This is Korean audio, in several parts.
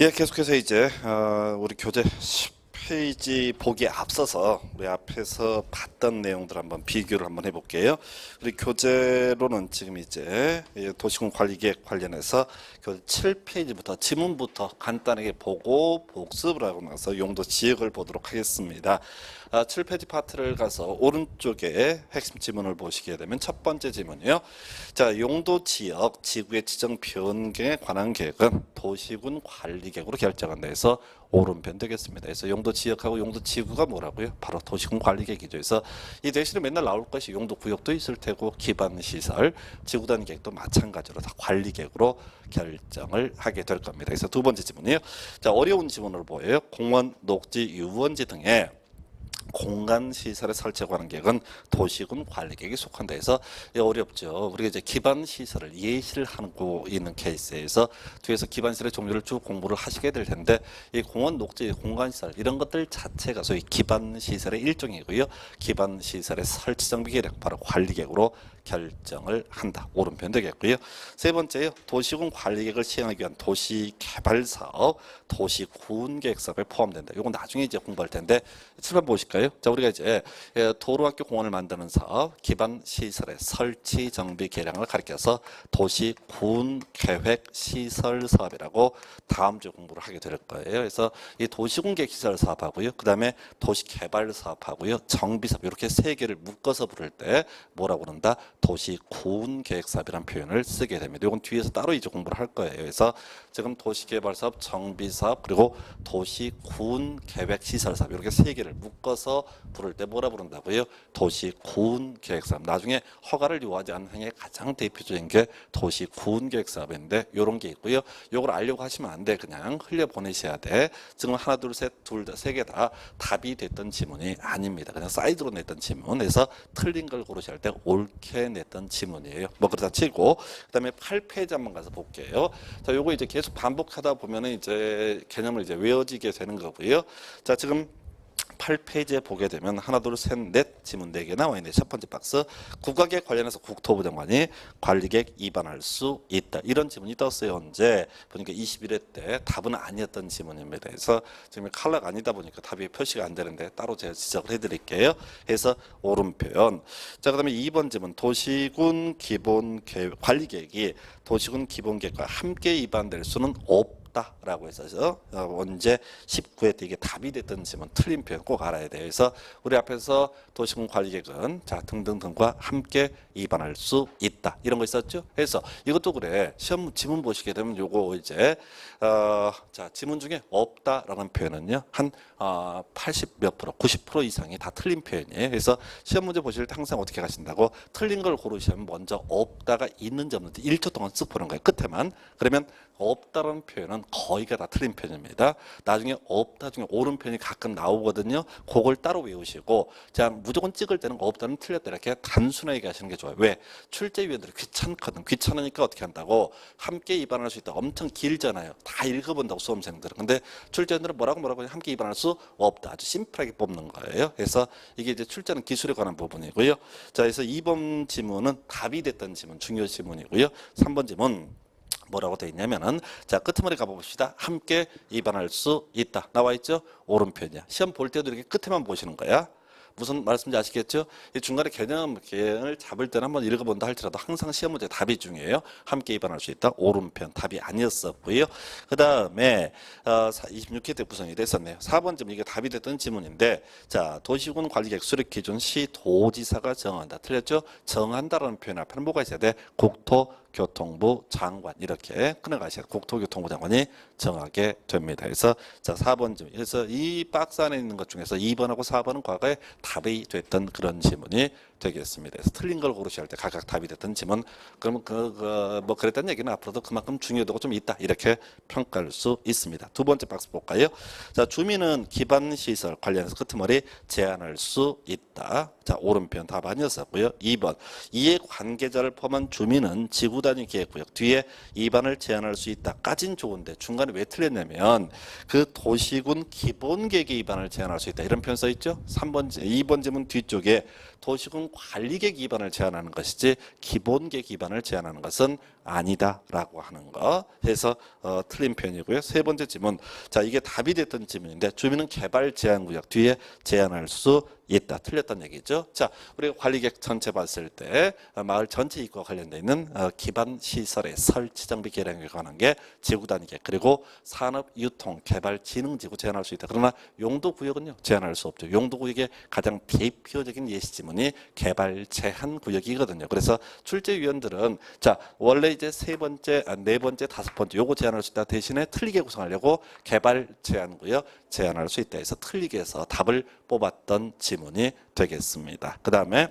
예, 계속해서 이제 우리 교재 10페이지 보기에 앞서서 우리 앞에서 봤던 내용들 한번 비교를 한번 해볼게요. 우리 교재로는 지금 이제 도시군 관리계획 관련해서 교재 7페이지부터 지문부터 간단하게 보고 복습을 하고 나서 용도 지역을 보도록 하겠습니다. 7페이지 파트를 가서 오른쪽에 핵심 지문을 보시게 되면 첫 번째 지문이요. 자, 용도 지역 지구의 지정 변경에 관한 계획은 도시군 관리계획으로 결정한다 해서 오른편 되겠습니다. 그래서 용도 지역하고 용도 지구가 뭐라고요? 바로 도시군 관리계획이죠. 그래서 이 대신에 맨날 나올 것이 용도 구역도 있을 테고 기반 시설, 지구단 계획도 마찬가지로 다 관리계획으로 결정을 하게 될 겁니다. 그래서 두 번째 지문이요. 자, 어려운 지문으로 보여요. 공원, 녹지, 유원지 등의 공간 시설의 설치에 관한 계획은 도시군 관리계획에 속한다 해서 어렵죠. 우리가 이제 기반 시설을 예시를 하고 있는 케이스에서 뒤에서 기반 시설의 종류를 쭉 공부를 하시게 될 텐데 이 공원, 녹지, 공간 시설 이런 것들 자체가 소위 기반 시설의 일종이고요. 기반 시설의 설치 정비 계획 바로 관리계획으로 결정을 한다. 오른편 되겠고요. 세 번째요. 도시군 관리계획을 시행하기 위한 도시개발사업, 도시군계획 사업에 포함된다. 이건 나중에 이제 공부할 텐데 7번 보실까요? 자, 우리가 이제 도로학교 공원을 만드는 사업, 기반 시설의 설치 정비 계량을 가리켜서 도시군계획 시설 사업이라고 다음 주 공부를 하게 될 거예요. 그래서 이 도시군계획 시설 사업하고요. 그다음에 도시개발 사업하고요. 정비 사업 이렇게 세 개를 묶어서 부를 때 뭐라고 그런다? 도시군계획사업이라는 표현을 쓰게 됩니다. 이건 뒤에서 따로 이제 공부를 할 거예요. 그래서 지금 도시개발사업, 정비사업, 그리고 도시군계획시설사업 이렇게 세 개를 묶어서 부를 때 뭐라 부른다고요? 도시군계획사업. 나중에 허가를 요하지 않는 행위의 가장 대표적인 게 도시군계획사업인데 이런 게 있고요. 이걸 알려고 하시면 안 돼. 그냥 흘려보내셔야 돼. 지금 하나, 둘, 셋, 둘, 세 개 다 답이 됐던 지문이 아닙니다. 그냥 사이드로 냈던 지문. 그래서 틀린 걸 고르셔야 할 때 옳게 냈던 지문이에요. 뭐 그러다 치고 그다음에 8페이지 한번 가서 볼게요. 자, 요거 이제 계속 반복하다 보면은 이제 개념을 이제 외워지게 되는 거고요. 자, 지금 8페이지에 보게 되면 하나, 둘, 셋, 넷 지문 4개 나와 있는데 첫 번째 박스 국가계획 관련해서 국토부 장관이 관리계획 위반할 수 있다. 이런 지문이 떴어요. 언제? 보니까 21회 때 답은 아니었던 지문입니다. 그래서 지금 칼라가 아니다 보니까 답이 표시가 안 되는데 따로 제가 지적을 해드릴게요. 해서 오른편. 자, 그다음에 2번 지문 도시군 기본 계획 관리계획이 도시군 기본계획과 함께 위반될 수는 없다라고 해서 언제 19회 때 이게 답이 됐던 지문 틀린 표현 꼭 알아야 돼요. 그래서 우리 앞에서 도시군 관리계획은 자 등등등과 함께 위반할 수 있다 이런 거 있었죠. 그래서 이것도 그래 시험 지문 보시게 되면 요거 이제 자 지문 중에 없다라는 표현은요 한 80 몇 프로 90% 이상이 다 틀린 표현이에요. 그래서 시험 문제 보실 때 항상 어떻게 가신다고 틀린 걸 고르시면 먼저 없다가 있는지 없는지 1초 동안 쓱 보는 거예요. 끝에만. 그러면 없다라는 표현은 거의가 다 틀린 표현입니다. 나중에 없다 중에 옳은 표현이 가끔 나오거든요. 그걸 따로 외우시고 자 무조건 찍을 때는 없다는 틀렸다 이렇게 단순하게 하시는 게 좋아요. 왜? 출제위원들이 귀찮거든. 귀찮으니까 어떻게 한다고 함께 위반할 수 있다. 엄청 길잖아요. 다 읽어본다고 수험생들은. 근데 출제위원들은 뭐라고 함께 위반할 수 없다. 아주 심플하게 뽑는 거예요. 그래서 이게 이제 출제는 기술에 관한 부분이고요. 자, 그래서 2번 지문은 답이 됐던 지문, 중요 지문이고요. 3번 지문 뭐라고 되어 있냐면은 자 끝머리 가봅시다. 함께 위반할 수 있다 나와 있죠. 오른편이야. 시험 볼 때도 이렇게 끝에만 보시는 거야. 무슨 말씀인지 아시겠죠? 이 중간에 개념을 잡을 때는 한번 읽어본다 할지라도 항상 시험 문제 답이 중요해요. 함께 위반할 수 있다. 오른편 답이 아니었었고요. 그 다음에 26회 때 구성이 됐었네요. 4번 지문 이게 답이 됐던 지문인데 자 도시군 관리계획 수립 기준 시도지사가 정한다. 틀렸죠? 정한다라는 표현 앞에는 뭐가 있어야 돼? 국토교통부 장관 이렇게 끊어가셔야 국토교통부 장관이 정하게 됩니다. 그래서 자 4번 지문 그래서 이 박스 안에 있는 것 중에서 2번하고 4번은 과거에 답이 됐던 그런 지문이 되겠습니다. 그래서 틀린 걸 고르셔야 할 때 각각 답이 됐던 지문 그러면 뭐 그랬다는 얘기는 앞으로도 그만큼 중요도가 좀 있다 이렇게 평가할 수 있습니다. 두 번째 박스 볼까요? 자 주민은 기반 시설 관련해서 끄트머리 제한할 수 있다. 자 오른편 답 아니었었고요. 2번 이해관계자를 포함한 주민은 지구단위 계획구역 뒤에 위반을 제한할 수 있다까진 좋은데 중간에 왜 틀렸냐면 그 도시군 기본계획 위반을 제한할 수 있다 이런 표현 써 있죠. 2번 지문 뒤쪽에 도시군 관리계획 위반을 제한하는 것이지 기본계획 위반을 제한하는 것은 아니다라고 하는 거 해서 틀린 표현이고요. 세 번째 질문. 자, 이게 답이 됐던 질문인데 주민은 개발 제한 구역 뒤에 제한할 수 있다. 틀렸다는 얘기죠. 자, 우리가 관리계획 전체 봤을 때 마을 전체 이익과 관련돼 있는 기반 시설의 설치 정비 개량에 관한 게 지구 단위 계획 그리고 산업 유통 개발 진흥 지구 제한할 수 있다. 그러나 용도 구역은요 제한할 수 없죠. 용도 구역의 가장 대표적인 예시 지문이 개발 제한 구역이거든요. 그래서 출제위원들은 자 원래 이제 세 번째, 네 번째, 다섯 번째 요거 제한할 수 있다 대신에 틀리게 구성하려고 개발 제한 구역 제한할 수 있다 해서 틀리게 해서 답을 뽑았던 지문이 되겠습니다. 그 다음에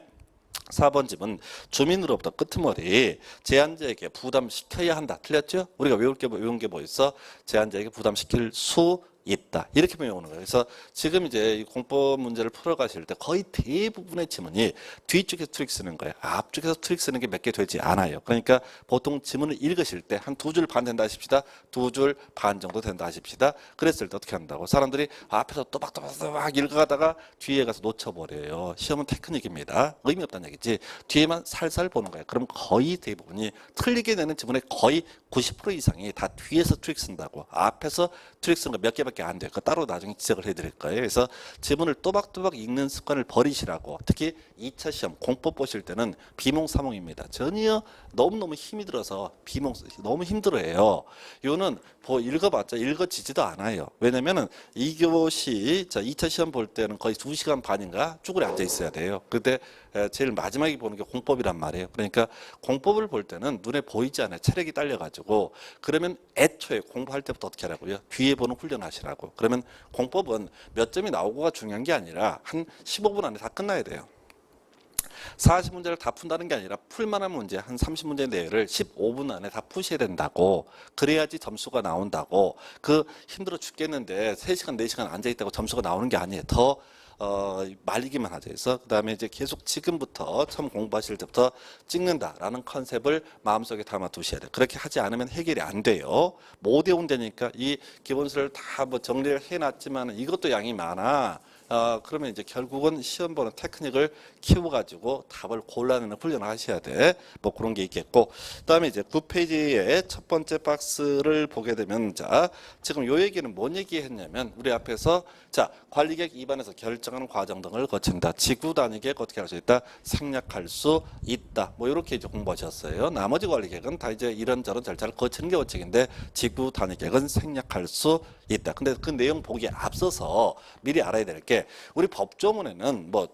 4번 질문 주민으로부터 끄트머리 제한자에게 부담시켜야 한다. 틀렸죠? 우리가 외운 게 뭐 있어? 제한자에게 부담시킬 수 있다. 이렇게 외우는 거예요. 그래서 지금 이제 이 공법 문제를 풀어가실 때 거의 대부분의 지문이 뒤쪽에서 트릭 쓰는 거예요. 앞쪽에서 트릭 쓰는 게 몇 개 되지 않아요. 그러니까 보통 지문을 읽으실 때 한 2줄 반 된다 하십시다. 2줄 반 정도 된다 하십시다. 그랬을 때 어떻게 한다고? 사람들이 앞에서 또박또박 읽어가다가 뒤에 가서 놓쳐버려요. 시험은 테크닉입니다. 의미 없다는 얘기지. 뒤에만 살살 보는 거예요. 그럼 거의 대부분이 틀리게 내는 지문의 거의 90% 이상이 다 뒤에서 트릭 쓴다고. 앞에서 트릭 쓴 거 몇 개밖에 안 돼요. 그거 따로 나중에 지적을 해드릴 거예요. 그래서 지문을 또박또박 읽는 습관을 버리시라고. 특히 2차 시험 공법 보실 때는 비몽사몽입니다. 전혀 너무너무 힘이 들어서 너무 힘들어해요. 이거는 읽어봤자 읽어지지도 않아요. 왜냐면은 2교시 2차 시험 볼 때는 거의 2시간 반인가 쭈그려 앉아 있어야 돼요. 그때 제일 마지막에 보는 게 공법이란 말이에요. 그러니까 공법을 볼 때는 눈에 보이지 않아요. 체력이 딸려가지고. 그러면 애초에 공부할 때부터 어떻게 하라고요? 뒤에 보는 훈련하시라고. 그러면 공법은 몇 점이 나오고가 중요한 게 아니라 한 15분 안에 다 끝나야 돼요. 40문제를 다 푼다는 게 아니라 풀만한 문제 한 30문제 내외를 15분 안에 다 푸셔야 된다고. 그래야지 점수가 나온다고. 그 힘들어 죽겠는데 3시간 4시간 앉아있다고 점수가 나오는 게 아니에요. 더 말리기만 하죠. 그래서 그 다음에 이제 계속 지금부터 처음 공부하실 때부터 찍는다라는 컨셉을 마음속에 담아 두셔야 돼요. 그렇게 하지 않으면 해결이 안 돼요. 못 외운다니까 이 기본서를 다 뭐 정리를 해놨지만 이것도 양이 많아. 그러면 이제 결국은 시험 보는 테크닉을 키워가지고 답을 골라내는 훈련을 하셔야 돼. 뭐 그런 게 있겠고. 그 다음에 이제 9페이지의 첫 번째 박스를 보게 되면 자, 지금 요 얘기는 뭔 얘기 했냐면 우리 앞에서 자, 관리계획 입안에서 결정하는 과정 등을 거친다. 지구 단위 계획 어떻게 할 수 있다? 생략할 수 있다. 뭐 이렇게 이제 공부하셨어요. 나머지 관리계획은 다 이제 이런저런 절차를 거치는 게 원칙인데 지구 단위 계획은 생략할 수 있다. 근데 그 내용 보기에 앞서서 미리 알아야 될 게 우리 법조문에는 뭐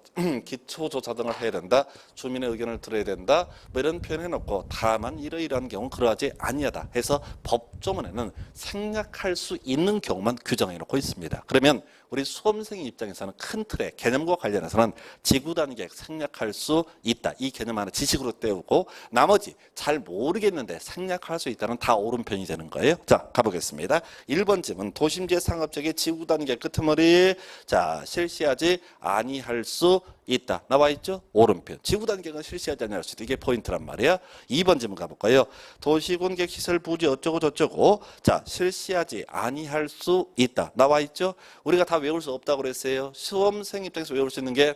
기초조사 등을 해야 된다, 주민의 의견을 들어야 된다, 뭐 이런 표현 해놓고 다만 이러이러한 경우는 그러하지 아니하다 해서 법조문에는 생략할 수 있는 경우만 규정해 놓고 있습니다. 그러면 우리 수험생 입장에서는 큰 틀의 개념과 관련해서는 지구 단위 계획 생략할 수 있다. 이 개념 하나 지식으로 떼우고 나머지 잘 모르겠는데 생략할 수 있다는 다 옳은 편이 되는 거예요. 자, 가보겠습니다. 1번 질문. 도심지의 상업적인 지구 단위 계획 끄트머리 자, 실시하지 아니할 수 있다. 나와 있죠? 오른편. 지구 단위 계획은 실시하지 아니할 수 있다. 이게 포인트란 말이야. 2번 질문 가볼까요? 도시군계획 시설 부지 어쩌고 저쩌고 자, 실시하지 아니할 수 있다. 나와 있죠? 우리가 다 외울 수 없다고 그랬어요. 수험생 입장에서 외울 수 있는 게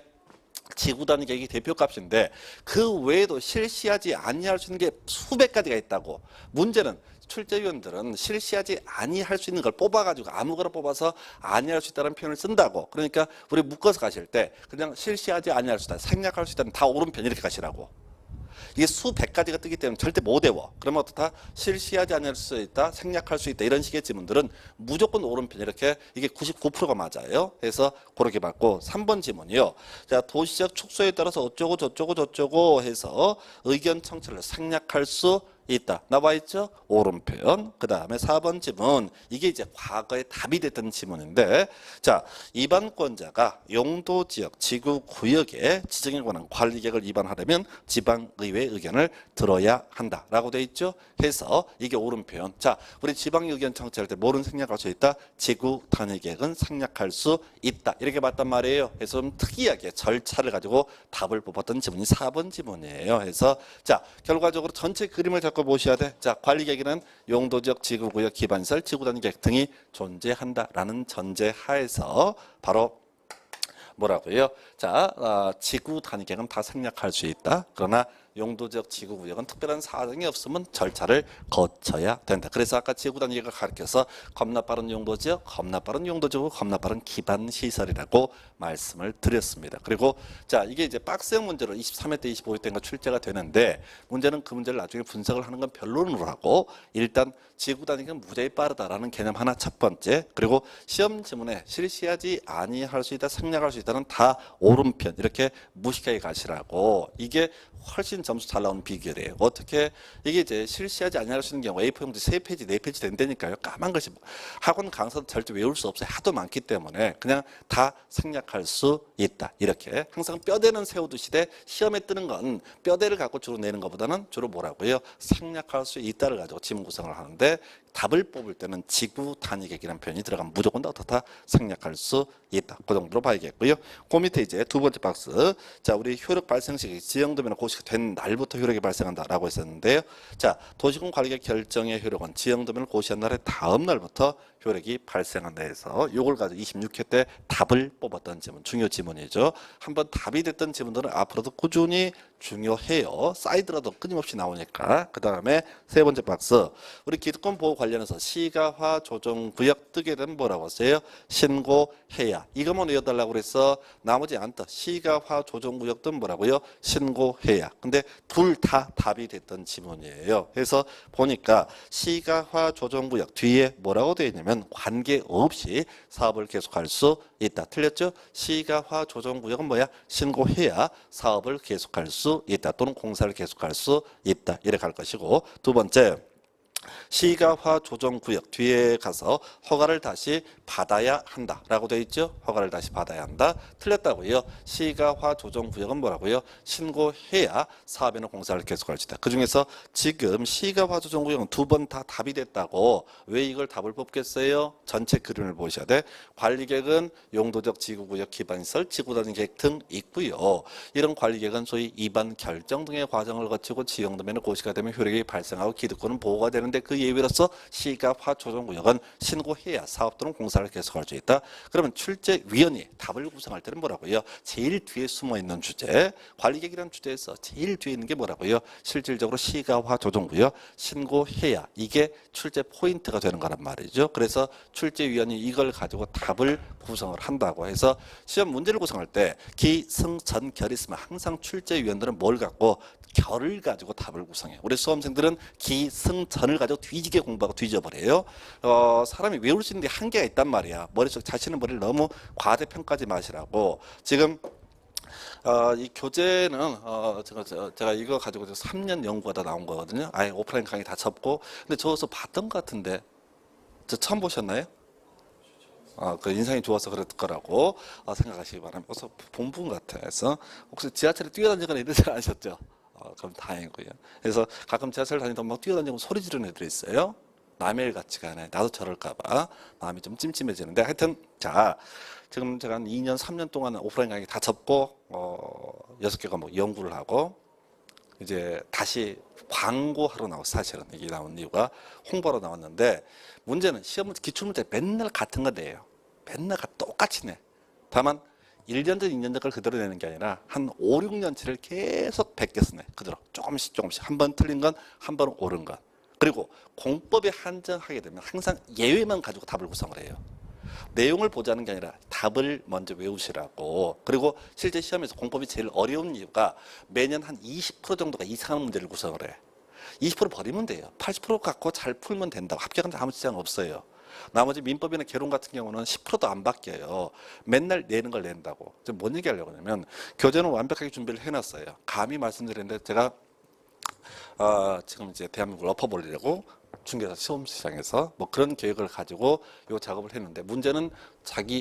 지구 단위 계획이 대표값인데 그 외에도 실시하지 아니할 수 있는 게 수백 가지가 있다고. 문제는 출제위원들은 실시하지 아니할 수 있는 걸 뽑아가지고 아무거나 뽑아서 아니할 수 있다는 표현을 쓴다고. 그러니까 우리 묶어서 가실 때 그냥 실시하지 아니할 수 있다, 생략할 수 있다는 다 옳은 편 이렇게 가시라고. 이게 수백 가지가 뜨기 때문에 절대 못 외워. 그러면 어떻다? 실시하지 않을 수 있다, 생략할 수 있다 이런 식의 지문들은 무조건 옳은 편 이렇게 이게 99%가 맞아요. 그래서 그렇게 맞고 3번 지문이요. 자, 도시적 축소에 따라서 어쩌고 저쩌고 저쩌고 해서 의견 청취를 생략할 수 있다. 나와 있죠? 옳은 표현. 그 다음에 4번 지문. 이게 이제 과거에 답이 됐던 지문인데 자, 위반권자가 용도지역 지구구역의 지정에 관한 관리계획을 위반하려면 지방의회 의견을 들어야 한다라고 돼 있죠. 해서 이게 옳은 표현. 자, 우리 지방의견 청취할 때 뭐는 생략할 수 있다? 지구 단위계획은 생략할 수 있다. 이렇게 봤단 말이에요. 그래서 좀 특이하게 절차를 가지고 답을 뽑았던 지문이 4번 지문이에요. 그래서 자, 결과적으로 전체 그림을 잡고 보셔야 돼. 자, 관리계획에는 용도지역 지구구역 기반시설 지구단위 계획 등이 존재한다라는 전제 하에서 바로 뭐라고요? 자, 지구 단위 계획은 다 생략할 수 있다. 그러나 용도지역 지구구역은 특별한 사정이 없으면 절차를 거쳐야 된다. 그래서 아까 지구단위가 가르쳐서 겁나 빠른 용도지역, 겁나 빠른 용도지구, 겁나 빠른 기반시설이라고 말씀을 드렸습니다. 그리고 자, 이게 이제 박스형 문제로 23회 때 25회 때인가 출제가 되는데 문제는 그 문제를 나중에 분석을 하는 건 변론으로 하고 일단 지구단위가 무지하게 빠르다라는 개념 하나 첫 번째, 그리고 시험 지문에 실시하지 아니할 수 있다, 생략할 수 있다는 다 오른편 이렇게 무식하게 가시라고. 이게 훨씬 점수 잘 나오는 비결이에요. 어떻게 이게 이제 실시하지 아니할 수 있는 경우 A4용지 3페이지, 4페이지 된다니까요. 까만 글씨 학원 강사도 절대 외울 수 없어요. 하도 많기 때문에 그냥 다 생략할 수 있다. 이렇게 항상 뼈대는 세워두시되 시험에 뜨는 건 뼈대를 갖고 주로 내는 것보다는 주로 뭐라고요? 생략할 수 있다를 가지고 지문 구성을 하는데 답을 뽑을 때는 지구 단위객이라는 표현이 들어가면 무조건 다 생략할 수 있다. 그 정도로 봐야겠고요. 그 밑에 이제 두 번째 박스. 자, 우리 효력 발생 시기 지형도면 고시가 된 날부터 효력이 발생한다라고 했었는데요. 자, 도시군 관리계 결정의 효력은 지형도면을 고시한 날의 다음 날부터 효력이 발생한다 해서 요걸 가지고 26회 때 답을 뽑았던 지문, 중요 지문이죠. 한번 답이 됐던 지문들은 앞으로도 꾸준히 중요해요. 사이드라도 끊임없이 나오니까. 그 다음에 세 번째 박스. 우리 기득권 보호 관련해서 시가화 조정 구역 뜨게 되면 뭐라고 했어요? 신고해야. 이것만 외워달라고 그래서 나머지 안 떠. 시가화 조정 구역 뜨면 뭐라고요? 신고해야. 근데 둘 다 답이 됐던 지문이에요. 그래서 보니까 시가화 조정 구역 뒤에 뭐라고 되어 있냐면 관계없이 사업을 계속할 수 있다. 틀렸죠? 시가화 조정 구역은 뭐야? 신고해야 사업을 계속할 수 있다. 또는 공사를 계속할 수 있다. 이렇게 할 것이고, 두 번째 시가화 조정 구역 뒤에 가서 허가를 다시 받아야 한다라고 되어 있죠. 허가를 다시 받아야 한다. 틀렸다고요. 시가화 조정 구역은 뭐라고요? 신고해야 사업이나 공사를 계속할 수 있다. 그중에서 지금 시가화 조정 구역은 두 번 다 답이 됐다고. 왜 이걸 답을 뽑겠어요? 전체 그림을 보셔야 돼. 관리계획은 용도적 지구구역 기반시설, 지구단위 계획 등 있고요. 이런 관리계획은 소위 입안 결정 등의 과정을 거치고 지형도면에 고시가 되면 효력이 발생하고 기득권은 보호가 되는데 그 예외로서 시가화 조정구역은 신고해야 사업 또는 공사를 계속할 수 있다. 그러면 출제위원이 답을 구성할 때는 뭐라고요? 제일 뒤에 숨어있는 주제, 관리계획이라는 주제에서 제일 뒤에 있는 게 뭐라고요? 실질적으로 시가화 조정구역 신고해야. 이게 출제 포인트가 되는 거란 말이죠. 그래서 출제위원이 이걸 가지고 답을 구성을 한다고 해서 시험 문제를 구성할 때 기승전 결이 있으면 항상 출제위원들은 뭘 갖고 결을 가지고 답을 구성해요. 우리 수험생들은 기승전을 가지고 뒤지게 공부하고 뒤져버려요. 사람이 외울 수 있는 게 한계가 있단 말이야. 머릿속 자신의 머리를 너무 과대평가하지 마시라고. 지금 이 교재는 제가 이거 가지고 3년 연구하다 나온 거거든요. 아예 오프라인 강의 다 접고. 근데 저어서 봤던 것 같은데 저 처음 보셨나요? 그 인상이 좋아서 그랬을 거라고 생각하시기 바랍니다. 그래서 본 분 같아서 혹시 지하철에 뛰어다니거나 이러지 않으셨죠? 그럼 다행이고요. 그래서 가끔 지하철 다니다 막 뛰어다니고 소리 지르는 애들이 있어요. 남의 일 같지가 않아요. 나도 저럴까봐 마음이 좀 찜찜해지는데 하여튼 자, 지금 제가 한 2년, 3년 동안 오프라인 강의 다 접고 6개 과목 연구를 하고 이제 다시 광고하러 나왔어요. 사실은 이게 나온 이유가 홍보하러 나왔는데 문제는 시험 기출문제 맨날 같은 거 내요. 맨날 똑같이 내. 다만 1년 전, 2년 전 걸 그대로 내는 게 아니라 한 5, 6년치를 계속 베껴서 내. 그대로 조금씩 한 번 틀린 건, 한 번 옳은 건. 그리고 공법에 한정하게 되면 항상 예외만 가지고 답을 구성을 해요. 내용을 보자는 게 아니라 답을 먼저 외우시라고. 그리고 실제 시험에서 공법이 제일 어려운 이유가 매년 한 20% 정도가 이상한 문제를 구성을 해. 20% 버리면 돼요. 80% 갖고 잘 풀면 된다고. 합격하는데 아무 지장 없어요. 나머지 민법이나 개론 같은 경우는 10%도 안 바뀌어요. 맨날 내는 걸 낸다고. 뭔 얘기 하려고 하냐면 교재는 완벽하게 준비를 해놨어요. 감히 말씀드렸는데 제가 지금 이제 대한민국을 엎어버리려고 중개사 시험 시장에서 뭐 그런 계획을 가지고 요 작업을 했는데 문제는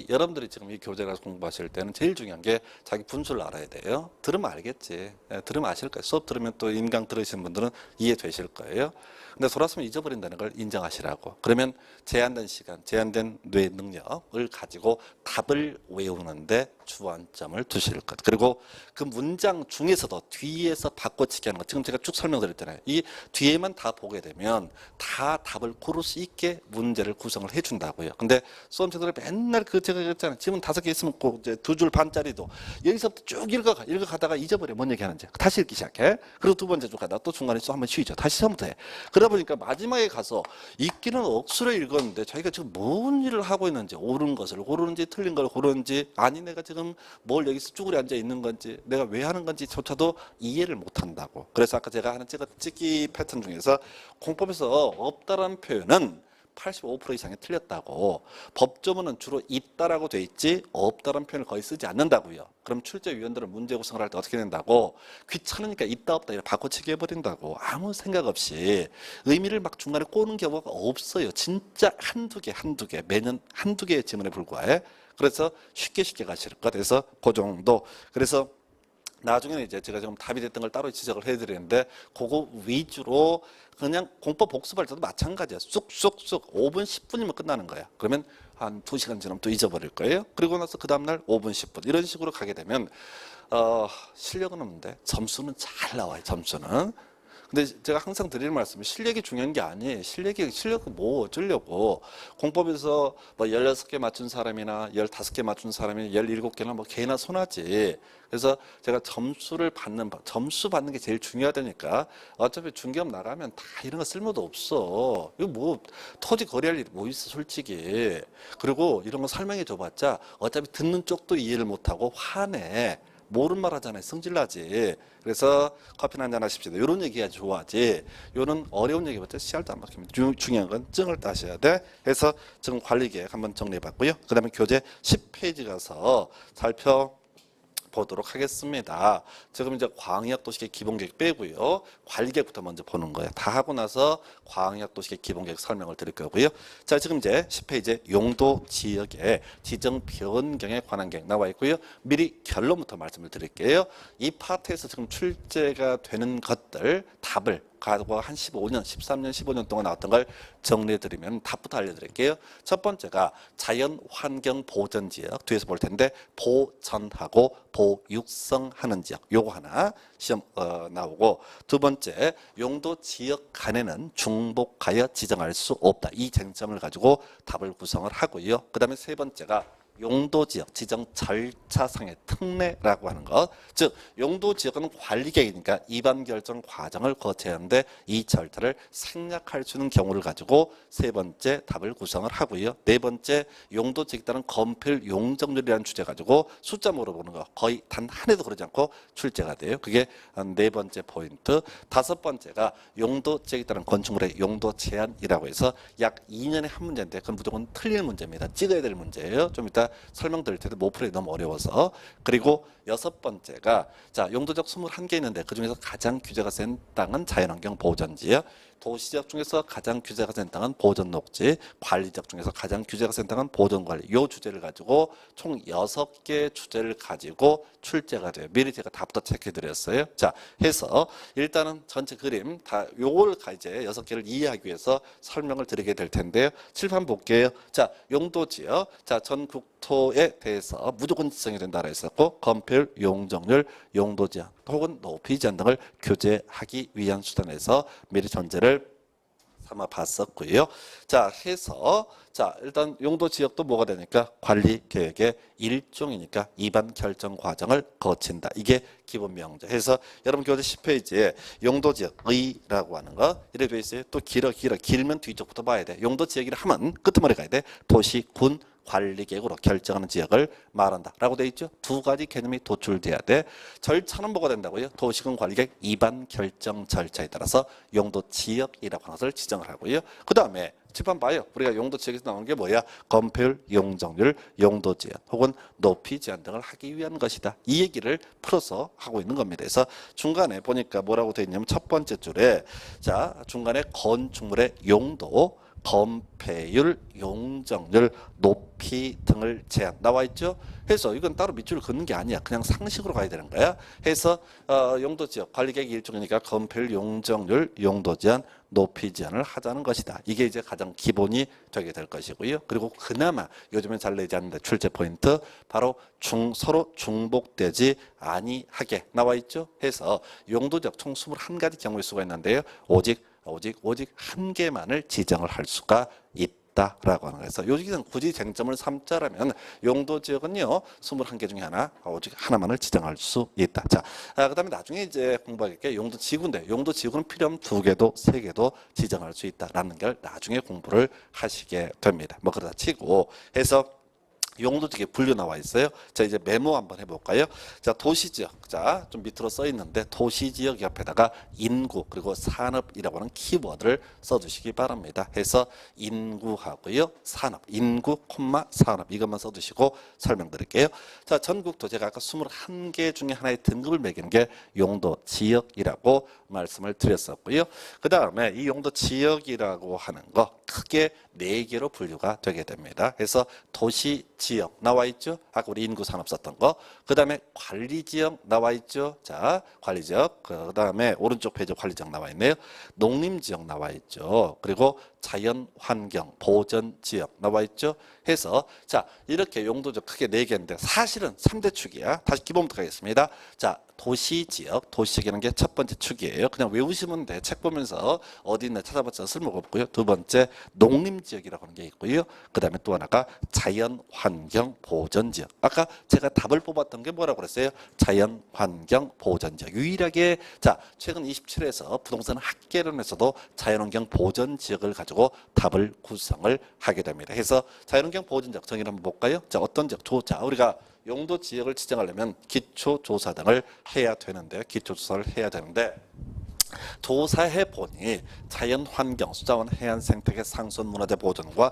여러분들이 지금 이 교재 가서 공부하실 때는 제일 중요한 게 자기 분수를 알아야 돼요. 들으면 알겠지. 들으면 아실 거예요. 수업 들으면 또 인강 들으시는 분들은 이해되실 거예요. 근데 돌아서면 잊어버린다는 걸 인정하시라고. 그러면 제한된 시간, 제한된 뇌 능력을 가지고 답을 외우는데 주안점을 두실 것. 그리고 그 문장 중에서도 뒤에서 바꿔치기 하는 것. 지금 제가 쭉 설명드렸잖아요. 이 뒤에만 다 보게 되면 다 답을 고를 수 있게 문제를 구성을 해준다고요. 근데 수험생들이 맨날 그 제가 그랬잖아요. 지문 5개 있으면 꼭 이제 2줄 반짜리도 여기서부터 쭉 읽어가다가 잊어버려. 뭔 얘기하는지. 다시 읽기 시작해. 그리고 두 번째 쭉 가다가 또 중간에 또 한번 쉬죠. 다시 처음부터 해. 그러다 보니까 마지막에 가서 읽기는 억수로 읽었는데 자기가 지금 뭔 일을 하고 있는지, 옳은 것을 고르는지 틀린 걸 고르는지, 아니 내가 지금 뭘 여기서 쭈그려 앉아 있는 건지, 내가 왜 하는 건지조차도 이해를 못 한다고. 그래서 아까 제가 하는 찍기 패턴 중에서 공법에서 없다라는 표현은 85% 이상이 틀렸다고. 법조문은 주로 있다라고 돼 있지 없다라는 표현을 거의 쓰지 않는다고요. 그럼 출제위원들은 문제 구성을 할 때 어떻게 된다고? 귀찮으니까 있다 없다 이렇게 바꿔치기 해버린다고. 아무 생각 없이 의미를 막 중간에 꼬는 경우가 없어요. 진짜 한두 개 매년 한두 개의 지문에 불과해. 그래서 쉽게 가실 것. 그래서 그 정도. 그래서 나중에는 이제 제가 지금 답이 됐던 걸 따로 지적을 해드리는데 그거 위주로 그냥 공법 복습할 때도 마찬가지야. 쑥쑥쑥 5분 10분이면 끝나는 거야. 그러면 한 2시간 지나면 또 잊어버릴 거예요. 그리고 나서 그 다음날 5분 10분 이런 식으로 가게 되면 실력은 없는데 점수는 잘 나와요. 점수는. 근데 제가 항상 드리는 말씀은 실력이 중요한 게 아니에요. 실력은 뭐 어쩌려고. 공법에서 뭐 16개 맞춘 사람이나 15개 맞춘 사람이 17개나 뭐 개나 손하지. 그래서 제가 점수 받는 게 제일 중요하다니까. 어차피 중개업 나가면 다 이런 거 쓸모도 없어. 이거 뭐 토지 거래할 일이 뭐 있어 솔직히. 그리고 이런 거 설명해 줘봤자 어차피 듣는 쪽도 이해를 못하고 화내. 모른 말 하잖아요. 성질나지. 그래서 커피나 한잔 하십시오. 이런 얘기가 좋아하지. 이런 어려운 얘기부터 씨알도 안 박힙니다. 중요한 건 증을 따셔야 돼. 해서 증 관리 계획 한번 정리해봤고요. 그 다음에 교재 10페이지 가서 보도록 하겠습니다. 지금 이제 광역 도시계획 기본계획 빼고요. 관리계획부터 먼저 보는 거예요. 다 하고 나서 광역 도시계획 기본계획 설명을 드릴 거고요. 자, 지금 이제 10페이지 용도 지역의 지정 변경에 관한 계획 나와 있고요. 미리 결론부터 말씀을 드릴게요. 이 파트에서 지금 출제가 되는 것들 답을 과거 한 15년, 13년, 15년 동안 나왔던 걸 정리해드리면 답부터 알려드릴게요. 첫 번째가 자연환경보전지역 뒤에서 볼 텐데 보전하고 보육성하는 지역 요거 하나 시험 나오고 두 번째 용도지역 간에는 중복하여 지정할 수 없다. 이 쟁점을 가지고 답을 구성을 하고요. 그 다음에 세 번째가 용도지역 지정 절차상의 특례라고 하는 것. 즉 용도지역은 관리계획이니까 입안 결정 과정을 거쳐야 하는데 이 절차를 생략할 수 있는 경우를 가지고 세 번째 답을 구성을 하고요. 네 번째 용도지역에 따른 건폐율 용적률이라는 주제 가지고 숫자 물어보는 거 거의 단 한 해도 그러지 않고 출제가 돼요. 그게 네 번째 포인트. 다섯 번째가 용도지역에 따른 건축물의 용도 제한이라고 해서 약 2년에 한 문제인데 그건 무조건 틀릴 문제입니다. 찍어야 될 문제예요. 좀 이따 설명드릴 텐데 못 풀이 너무 어려워서. 그리고 여섯 번째가 자 용도적 21개 있는데 그중에서 가장 규제가 센 땅은 자연환경 보전지역, 도시지역 중에서 가장 규제가 센 땅은 보전녹지, 관리지역 중에서 가장 규제가 센 땅은 보전관리. 요 주제를 가지고 총 6개 주제를 가지고 출제가 돼요. 미리 제가 답부터 체크해 드렸어요. 자 해서 일단은 전체 그림 다 요걸 이제 6개를 이해하기 위해서 설명을 드리게 될 텐데요. 칠판 볼게요. 자 용도지역 자 전국토에 대해서 무조건 지정이 된다고 했었고 건폐율, 용적률, 용도지역 혹은 높이 제한 등을 규제하기 위한 수단에서 미리 전제를 삼아 봤었고요. 자 해서 자 일단 용도 지역도 뭐가 되니까 관리 계획의 일종이니까 입안 결정 과정을 거친다. 이게 기본 명제. 해서 여러분 교재 10페이지에 용도 지역의라고 하는 거 이렇게 돼 있어요. 또 길면 뒤쪽부터 봐야 돼. 용도 지역이라 하면 끄트머리 가야 돼. 도시, 군 관리계획으로 결정하는 지역을 말한다 라고 되어 있죠. 두 가지 개념이 도출돼야 돼. 절차는 뭐가 된다고요? 도시군 관리계획 입안 결정 절차에 따라서 용도 지역이라고 하는 것을 지정을 하고요. 그 다음에 칠판 봐요. 우리가 용도 지역에서 나온 게 뭐야? 건폐율, 용적률, 용도 제한 혹은 높이 제한 등을 하기 위한 것이다. 이 얘기를 풀어서 하고 있는 겁니다. 그래서 중간에 보니까 뭐라고 되어 있냐면 첫 번째 줄에 자 중간에 건축물의 용도 건폐율, 용적률, 높이 등을 제한 나와 있죠. 해서 이건 따로 밑줄을 긋는 게 아니야. 그냥 상식으로 가야 되는 거야. 해서 용도지역 관리계획 일종이니까 건폐율, 용적률, 용도제한, 높이 제한을 하자는 것이다. 이게 이제 가장 기본이 되게 될 것이고요. 그리고 그나마 요즘에 잘 내지 않는데 출제 포인트 바로 서로 중복되지 아니하게 나와 있죠. 해서 용도지역 총 21가지 경우일 수가 있는데요. 오직 한 개만을 지정을 할 수가 있다라고 하는 거예요. 여기는 굳이 쟁점을 삼자라면 용도지역은요 21개 중에 오직 하나만을 지정할 수 있다. 자, 그다음에 나중에 이제 공부할 게 용도지구인데 용도지구는 필요하면 2개도 3개도 지정할 수 있다라는 걸 나중에 공부를 하시게 됩니다. 뭐 그러다 치고 해서 용도지역에 분류 나와 있어요. 자, 이제 메모 한번 해볼까요? 자, 도시지역. 자, 좀 밑으로 써 있는데 도시지역 옆에다가 인구 그리고 산업이라고 하는 키워드를 써주시기 바랍니다. 해서 인구하고요, 산업, 인구, 산업 이것만 써주시고 설명드릴게요. 자, 전국도 제가 아까 21개 중에 하나의 등급을 매기는 게 용도지역이라고 말씀을 드렸었고요. 그 다음에 이 용도지역이라고 하는 거 크게 4개로 분류가 되게 됩니다. 그래서 도시지역 나와 있죠. 아까 우리 인구 산업 썼던 거. 그 다음에 관리지역 나와 있죠. 자, 관리지역. 그 다음에 오른쪽 페이지 관리지역 나와 있네요. 농림지역 나와 있죠. 그리고 자연환경 보전지역 나와 있죠. 해서 자, 이렇게 용도지역 크게 4개인데 사실은 3대 축이야. 다시 기본부터 가겠습니다. 자, 도시지역, 도시지역이라는 게 첫 번째 축이에요. 그냥 외우시면 돼. 책 보면서 어디 있나 찾아봤자 쓸모가 없고요. 두 번째 농림지역이라고 하는 게 있고요. 그 다음에 또 하나가 자연환경보전지역. 아까 제가 답을 뽑았던 게 뭐라고 그랬어요? 자연환경보전지역. 유일하게 자, 최근 27회에서 부동산 학계론에서도 자연환경보전지역을 가지고 답을 구성을 하게 됩니다. 그래서 자연환경보전지역 정의를 한번 볼까요? 자, 어떤 지역? 자, 우리가 용도 지역을 지정하려면 기초조사 등을 해야 되는데 기초조사를 해야 되는데 조사해 보니 자연환경, 수자원, 해안생태계, 상수문화재 보존과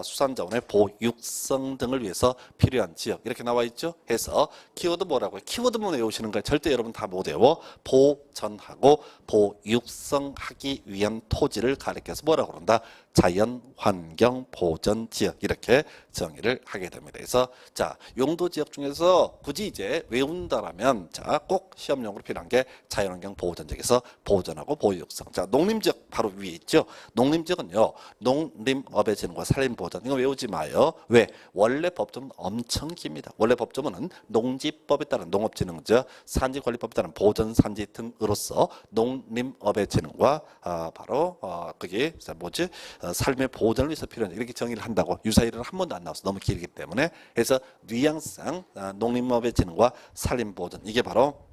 수산자원의 보육성 등을 위해서 필요한 지역 이렇게 나와 있죠. 해서 키워드 뭐라고요? 키워드만 외우시는 거예요. 절대 여러분 다 못 외워. 보전하고 보육성하기 위한 토지를 가리켜서 뭐라고 그런다? 자연환경보전지역 이렇게 정의를 하게 됩니다. 그래서 자, 용도지역 중에서 굳이 이제 외운다라면 자, 꼭 시험용으로 필요한 게 자연환경보전지역에서 보전하고 보육성. 자, 농림지역 바로 위에 있죠. 농림지역은요, 농림업의 진흥과 산림보전 이거 외우지 마요. 왜? 원래 법조문 엄청 깁니다. 원래 법조문은 농지법에 따른 농업진흥제, 산지관리법에 따른 보전산지 등으로서 농림업의 진흥과 바로 그게 뭐지? 삶의 보전을 위해서 필요한 이렇게 정의를 한다고. 유사일은 한 번도 안 나와서 너무 길기 때문에 해서 뉘앙스상 농림업의 진흥과 산림보전 이게 바로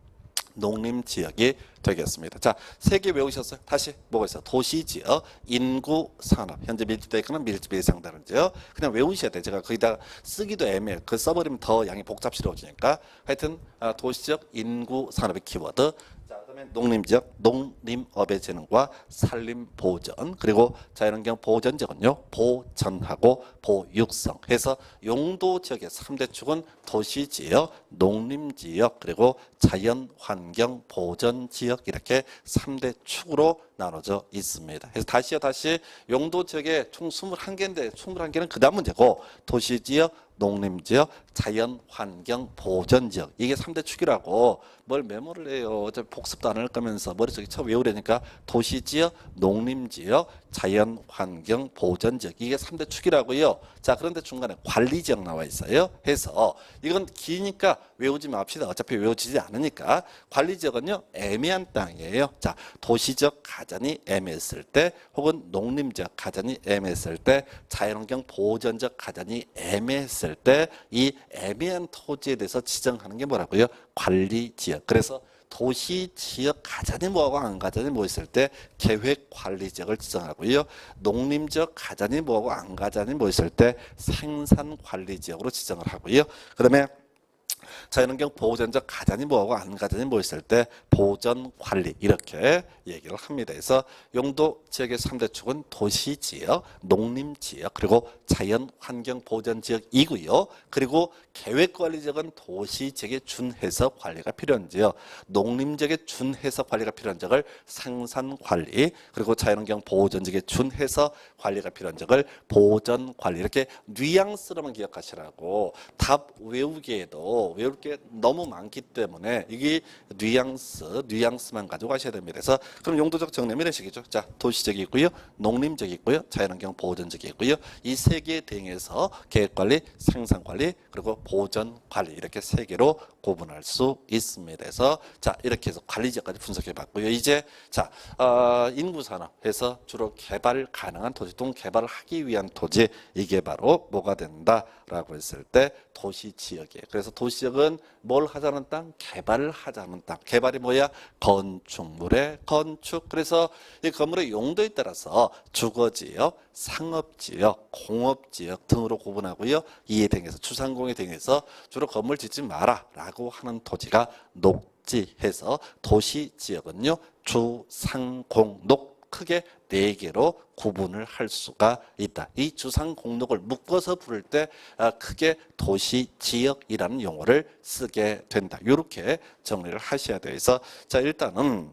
농림지역이 되겠습니다. 자, 3개 외우셨어요? 다시 뭐가 있어요? 도시지역, 인구, 산업. 현재 밀집되어 있거나 밀집이 상다른 지역. 그냥 외우셔야 돼. 제가 거기다 쓰기도 애매해. 그 써버리면 더 양이 복잡스러워지니까. 하여튼 도시지역, 인구, 산업의 키워드. 자, 그다음에 농림지역, 농림업의 진흥과 산림보전 그리고 자연환경 보전지역은요 보전하고 보육성 해서 용도지역의 3대 축은 도시지역, 농림지역 그리고 자연환경 보전지역 이렇게 3대 축으로 나눠져 있습니다. 그래서 다시 용도지역에 총 21개인데 21개는 그 다음 문제고 도시지역, 농림지역, 자연환경보전지역 이게 3대 축이라고 뭘 메모를 해요. 어차피 복습도 안 할 거면서 머릿속에 처음 외우려니까 도시지역, 농림지역, 자연환경보전지역 이게 3대 축이라고요. 자, 그런데 중간에 관리지역 나와 있어요. 해서 이건 기니까 외우지 맙시다. 어차피 외워지지 않으니까. 관리지역은요 애매한 땅이에요. 자, 도시적 가전이 애매했을 때 혹은 농림지역 가전이 애매했을 때 자연환경 보전적 가전이 애매했을 때 이 애매한 토지에 대해서 지정하는 게 뭐라고요? 관리지역. 그래서 도시지역 가전이 뭐하고 안 가전이 뭐 있을 때 계획관리지역을 지정하고요. 농림지역 가전이 뭐하고 안 가전이 뭐 있을 때 생산관리지역으로 지정을 하고요. 그 다음에 자연환경 보전적 가전이 뭐하고 안 가전이 뭐 있을 때 보전 관리 이렇게 얘기를 합니다. 그래서 용도 지역의 3대 축은 도시 지역, 농림 지역, 그리고 자연 환경 보전 지역이고요. 그리고 계획 관리 지역은 도시 지역에 준해서 관리가 필요한 지역, 농림 지역에 준해서 관리가 필요한 지역을 생산 관리, 그리고 자연환경 보전 지역에 준해서 관리가 필요한 지역을 보전 관리 이렇게 뉘앙스로만 기억하시라고 답 외우기에도 외울 게 너무 많기 때문에 이게 뉘앙스만 가지고 가셔야 됩니다. 그래서 그럼 용도적 정리는 이런 식이죠. 자, 도시적이 있고요, 농림적이 있고요, 자연환경 보전적이 있고요. 이 세 개에 대응해서 계획관리, 생산관리, 그리고 보전관리 이렇게 세 개로 구분할 수 있습니다. 그래서 자 이렇게 해서 관리지역까지 분석해봤고요. 이제 자 인구산업에서 주로 개발 가능한 토지 동 개발을 하기 위한 토지 이게 바로 뭐가 된다라고 했을 때 도시지역이에요. 그래서 도시지역은 뭘 하자는 땅? 개발을 하자는 땅. 개발이 뭐야? 건축물의 건축. 그래서 이 건물의 용도에 따라서 주거지역, 상업지역, 공업지역 등으로 구분하고요. 이에 대해서 주상공에 대해서 주로 건물 짓지 마라 라고 하는 토지가 녹지해서 도시지역은요. 주상공, 녹 크게 네 개로 구분을 할 수가 있다. 이 주상공록을 묶어서 부를 때 크게 도시지역이라는 용어를 쓰게 된다. 이렇게 정리를 하셔야 돼요. 그래서 자 일단은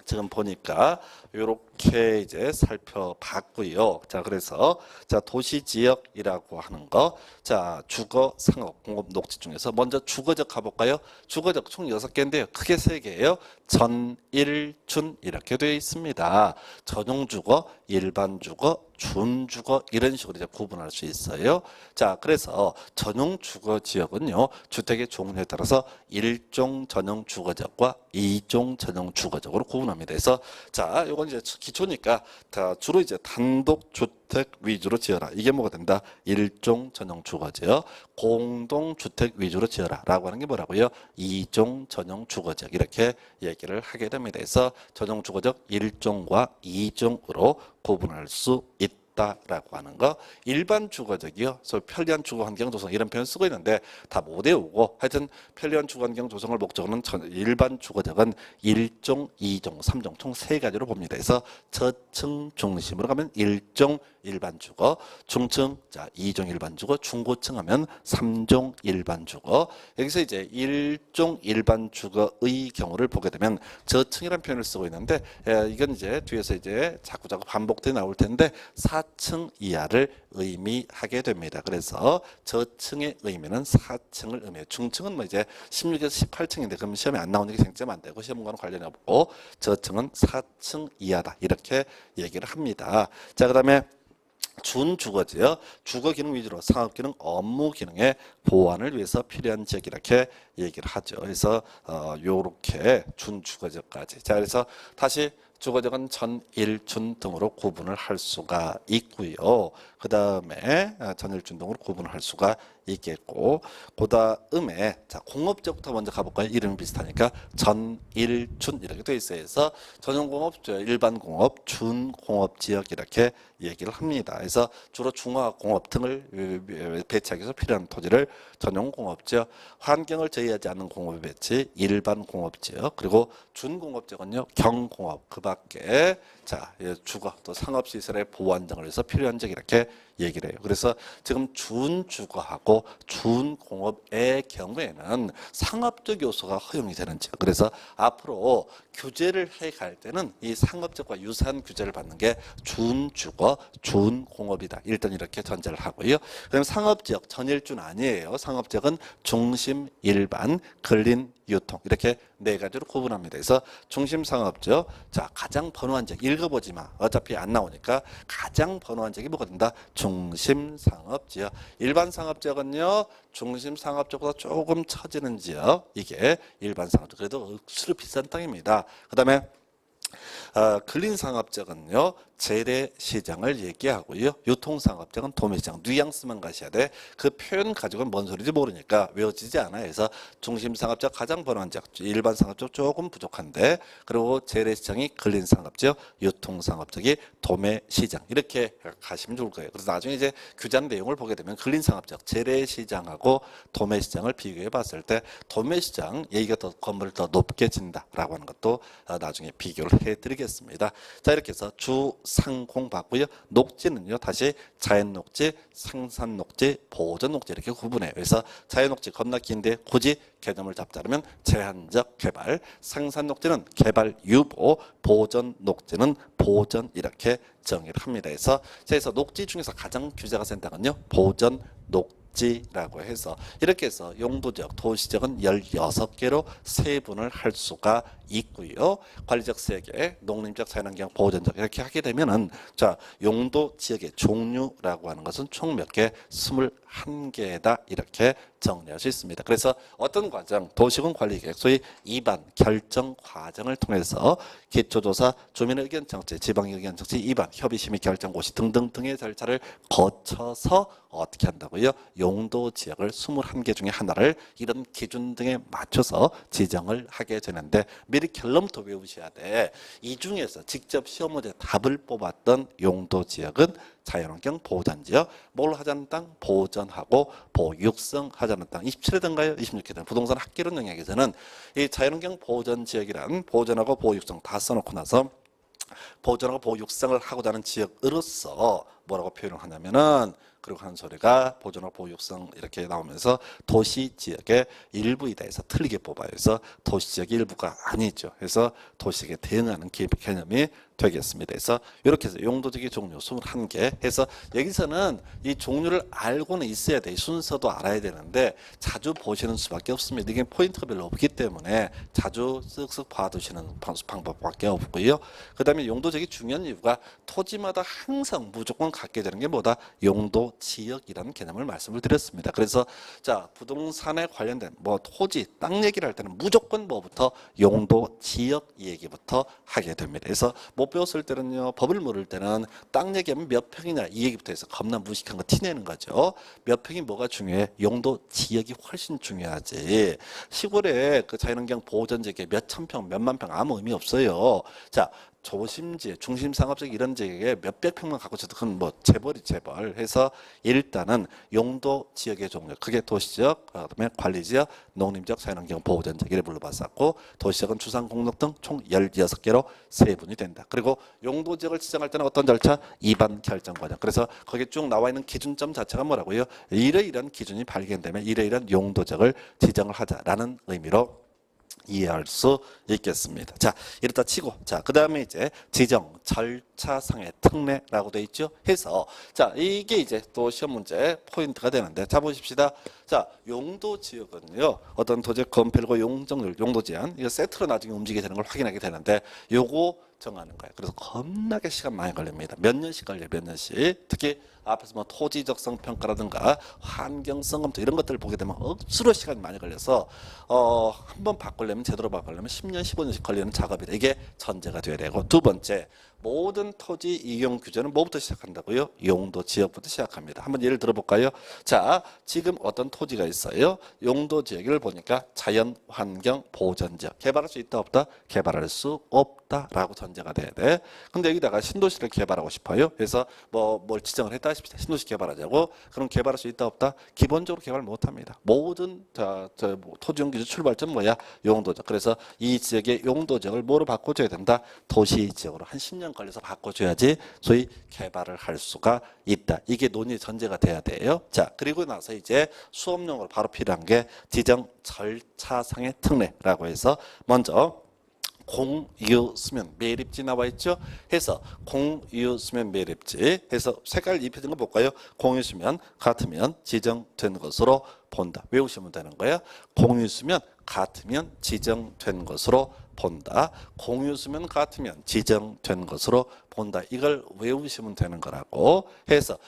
지금 보니까 이렇게 이제 살펴봤고요. 자, 그래서 자 도시지역이라고 하는 거, 자 주거, 상업, 공업, 녹지 중에서 먼저 주거적 가볼까요? 주거적 총 6개인데요. 크게 3개예요. 전일준 이렇게 되어 있습니다. 전용주거, 일반주거, 준주거 이런 식으로 이제 구분할 수 있어요. 자, 그래서 전용주거 지역은요 주택의 종류에 따라서 1종 전용주거지역과 2종 전용주거지역으로 구분합니다. 그래서 자, 이건 이제 기초니까 자, 주로 이제 단독주택 위주로 지어라. 이게 뭐가 된다? 1종 전용주거지역, 공동주택 위주로 지어라라고 하는 게 뭐라고요? 2종 전용주거지역 이렇게 얘기를 하게 됩니다. 그래서 전용주거지역 1종과 2종으로 구분할 수 있다라고 하는 거. 일반 주거적이요. 그래서 편리한 주거 환경 조성 이런 표현 쓰고 있는데 다 못 외우고 하여튼 편리한 주거 환경 조성을 목적으로는 일반 주거적은 1종, 2종, 3종 총 3가지로 봅니다. 그래서 저층 중심으로 가면 1종 일반 주거, 중층 자 2종 일반 주거, 중고층 하면 3종 일반 주거. 여기서 이제 1종 일반 주거의 경우를 보게 되면 저층이라는 표현을 쓰고 있는데 이건 이제 뒤에서 이제 자꾸 반복돼 나올 텐데 4층 이하를 의미하게 됩니다. 그래서 저층의 의미는 4층을 의미해요. 중층은 뭐 이제 16에서 18층인데 그럼 시험에 안 나오는 게 쟁점 안 되고 시험과는 관련이 없고 저층은 4층 이하다 이렇게 얘기를 합니다. 자, 그다음에 준주거지요. 주거 기능 위주로 상업 기능, 업무 기능의 보완을 위해서 필요한 지역 이렇게 얘기를 하죠. 그래서 요렇게 준주거지역까지. 자, 그래서 다시 주거지역은 전일준 등으로 구분을 할 수가 있고요. 그 다음에 전일준 등으로 구분을 할 수가 있겠고, 그 다음에 자 공업지역부터 먼저 가볼까요? 이름이 비슷하니까 전일준 이렇게 돼 있어요. 그래서 전용공업, 일반공업, 준공업지역 이렇게 얘기를 합니다. 그래서 주로 중화공업 등을 배치하기 위해서 필요한 토지를 전용공업지역, 환경을 제의하지 않는 공업의 배치, 일반공업지역, 그리고 준공업지역은요 경공업 그 밖에 자 주거 또 상업시설의 보완 등을 위해서 필요한 지역 이렇게 얘기를 해요. 그래서 지금 준주거하고 준공업의 경우에는 상업적 요소가 허용이 되는 지역. 그래서 앞으로 규제를 해갈 때는 이 상업적과 유사한 규제를 받는 게 준주거, 준공업이다. 일단 이렇게 전제를 하고요. 그다음 상업지역 전일준 아니에요. 상업지역은 중심, 일반, 근린, 유통 이렇게 4가지로 구분합니다. 그래서 중심 상업지역, 자 가장 번호한 지역 읽어보지 마. 어차피 안 나오니까 가장 번호한 지역이 뭐가 된다? 중심 상업지역. 일반 상업지역은요 중심 상업지역보다 조금 처지는 지역 이게 일반 상업지역. 그래도 억수로 비싼 땅입니다. 그다음에 근린 상업지역은요 재래시장을 얘기하고요. 유통상업장은 도매시장. 뉘앙스만 가셔야 돼. 그 표현 가지고는 뭔 소리인지 모르니까 외워지지 않아요. 그래서 중심상업적 가장 번원적, 일반상업적 조금 부족한데, 그리고 재래시장이 근린상업적, 유통상업적이 도매시장. 이렇게 가시면 좋을 거예요. 그래서 나중에 이제 규정 내용을 보게 되면 근린상업적, 재래시장하고 도매시장을 비교해 봤을 때 도매시장 얘기가 더 건물을 더 높게 진다라고 하는 것도 나중에 비교를 해드리겠습니다. 자, 이렇게 해서 주상공 봤고요. 녹지는요, 다시 자연녹지, 생산녹지, 보존녹지 이렇게 구분해요. 그래서 자연녹지 겁나 긴데 굳이 개념을 잡자면 제한적 개발, 생산녹지는 개발 유보, 보존녹지는 보존 이렇게 정의를 합니다. 그래서 녹지 중에서 가장 규제가 센 땅은요, 보존녹지라고 해서 이렇게 해서 용도적, 도시적은 16개로 세분을 할 수가 있고요. 관리적 3개, 농림적, 자연환경, 보존적 이렇게 하게 되면은 자, 용도 지역의 종류라고 하는 것은 총 몇 개? 21개다 이렇게 정리할 수 있습니다. 그래서 어떤 과정, 도시군 관리계획, 소위 입안 결정 과정을 통해서 기초조사, 주민의견 정치, 지방의견 정치, 입안, 협의심의 결정 고시 등등등의 절차를 거쳐서 어떻게 한다고요? 용도 지역을 21개 중에 하나를 이런 기준 등에 맞춰서 지정을 하게 되는데 미리 결론부터 외우셔야 돼. 이 중에서 직접 시험 문제 답을 뽑았던 용도 지역은 자연환경 보전지역, 뭘 하자는 땅? 보전하고 보육성 하자는 땅. 27회든가요? 26회든 부동산 학계론 영역에서는 이 자연환경 보전지역이란 보전하고 보육성 다 써놓고 나서 보전하고 보육성을 하고자 하는 지역으로서 뭐라고 표현을 하냐면은 그리고 하는 소리가 보존하고 보육성 이렇게 나오면서 도시지역의 일부이다 해서 틀리게 뽑아요. 그래서 도시지역의 일부가 아니죠. 그래서 도시지역에 대응하는 개념이 되겠습니다. 그래서 이렇게 해서 용도지역의 종류 21개 해서 여기서는 이 종류를 알고는 있어야 돼. 순서도 알아야 되는데 자주 보시는 수밖에 없습니다. 이게 포인트가 별로 없기 때문에 자주 쓱쓱 봐두시는 방법밖에 없고요. 그 다음에 용도지역이 중요한 이유가 토지마다 항상 무조건 갖게 되는 게 뭐다? 용도 지역이라는 개념을 말씀을 드렸습니다. 그래서 자, 부동산에 관련된 뭐 토지, 땅 얘기를 할 때는 무조건 뭐부터 용도 지역 얘기부터 하게 됩니다. 그래서 못 배웠을 때는요, 법을 모를 때는 땅 얘기하면 몇 평이냐 이 얘기부터 해서 겁나 무식한 거 티내는 거죠. 몇 평이 뭐가 중요해? 용도 지역이 훨씬 중요하지. 시골에 그 자연환경 보존지역에 몇천 평, 몇만 평 아무 의미 없어요. 자, 도심지, 중심상업적 이런 지역에 몇백 평만 갖고 있어도 그건 뭐 재벌이 재벌 해서 일단은 용도 지역의 종류, 그게 도시지역, 그다음에 관리지역, 농림지역, 자연환경 보호전지역 이를 불러봤었고 도시지역은 주상공록 등 총 16개로 세분이 된다. 그리고 용도지역을 지정할 때는 어떤 절차? 입안 결정 과정. 그래서 거기 쭉 나와 있는 기준점 자체가 뭐라고요? 이러이러한 기준이 발견되면 이러이러한 용도지역을 지정을 하자라는 의미로 이해할 수 있겠습니다. 자, 이렇다 치고, 자, 그 다음에 이제 지정 절차상의 특례라고 돼 있죠. 해서, 자, 이게 이제 또 시험 문제 포인트가 되는데, 자, 보십시다. 자, 용도 지역은요, 어떤 도적 건폐고 용적률, 용도 제한, 이거 세트로 나중에 움직이게 되는 걸 확인하게 되는데, 요거 정하는 거예요. 그래서 겁나게 시간 많이 걸립니다. 몇 년씩 걸려요, 몇 년씩. 특히 앞에서 뭐 토지적성 평가라든가 환경성 검토 이런 것들을 보게 되면 억수로 시간이 많이 걸려서 한번 바꾸려면 제대로 바꾸려면 10년, 15년씩 걸리는 작업이다. 이게 전제가 돼야 되고 두 번째 모든 토지 이용 규제는 뭐부터 시작한다고요? 용도 지역부터 시작합니다. 한번 예를 들어볼까요? 자, 지금 어떤 토지가 있어요? 용도 지역을 보니까 자연환경 보전지역. 개발할 수 있다 없다? 개발할 수 없다라고 전제가 돼야 돼. 근데 여기다가 신도시를 개발하고 싶어요. 그래서 뭘 지정을 했다 하십시다. 신도시 개발하자고. 그럼 개발할 수 있다 없다? 기본적으로 개발 못합니다. 모든 토지용 규제 출발점 뭐야? 용도적. 그래서 이 지역의 용도적을 뭐로 바꿔줘야 된다? 도시지역으로 한 10년 걸려서 바꿔줘야지 소위 개발을 할 수가 있다. 이게 논의 전제가 돼야 돼요. 자, 그리고 나서 이제 수업용으로 바로 필요한 게 지정 절차상의 특례라고 해서 먼저 공유수면 매립지 나와 있죠. 해서 공유수면 매립지 해서 색깔 입혀진 거 볼까요? 공유수면 같으면 지정된 것으로 본다. 외우시면 되는 거예요. 공유수면 같으면 지정된 것으로 본다. 공유수면 같으면 지정된 것으로 본다. 이걸 외우시면 되는 거라고 해서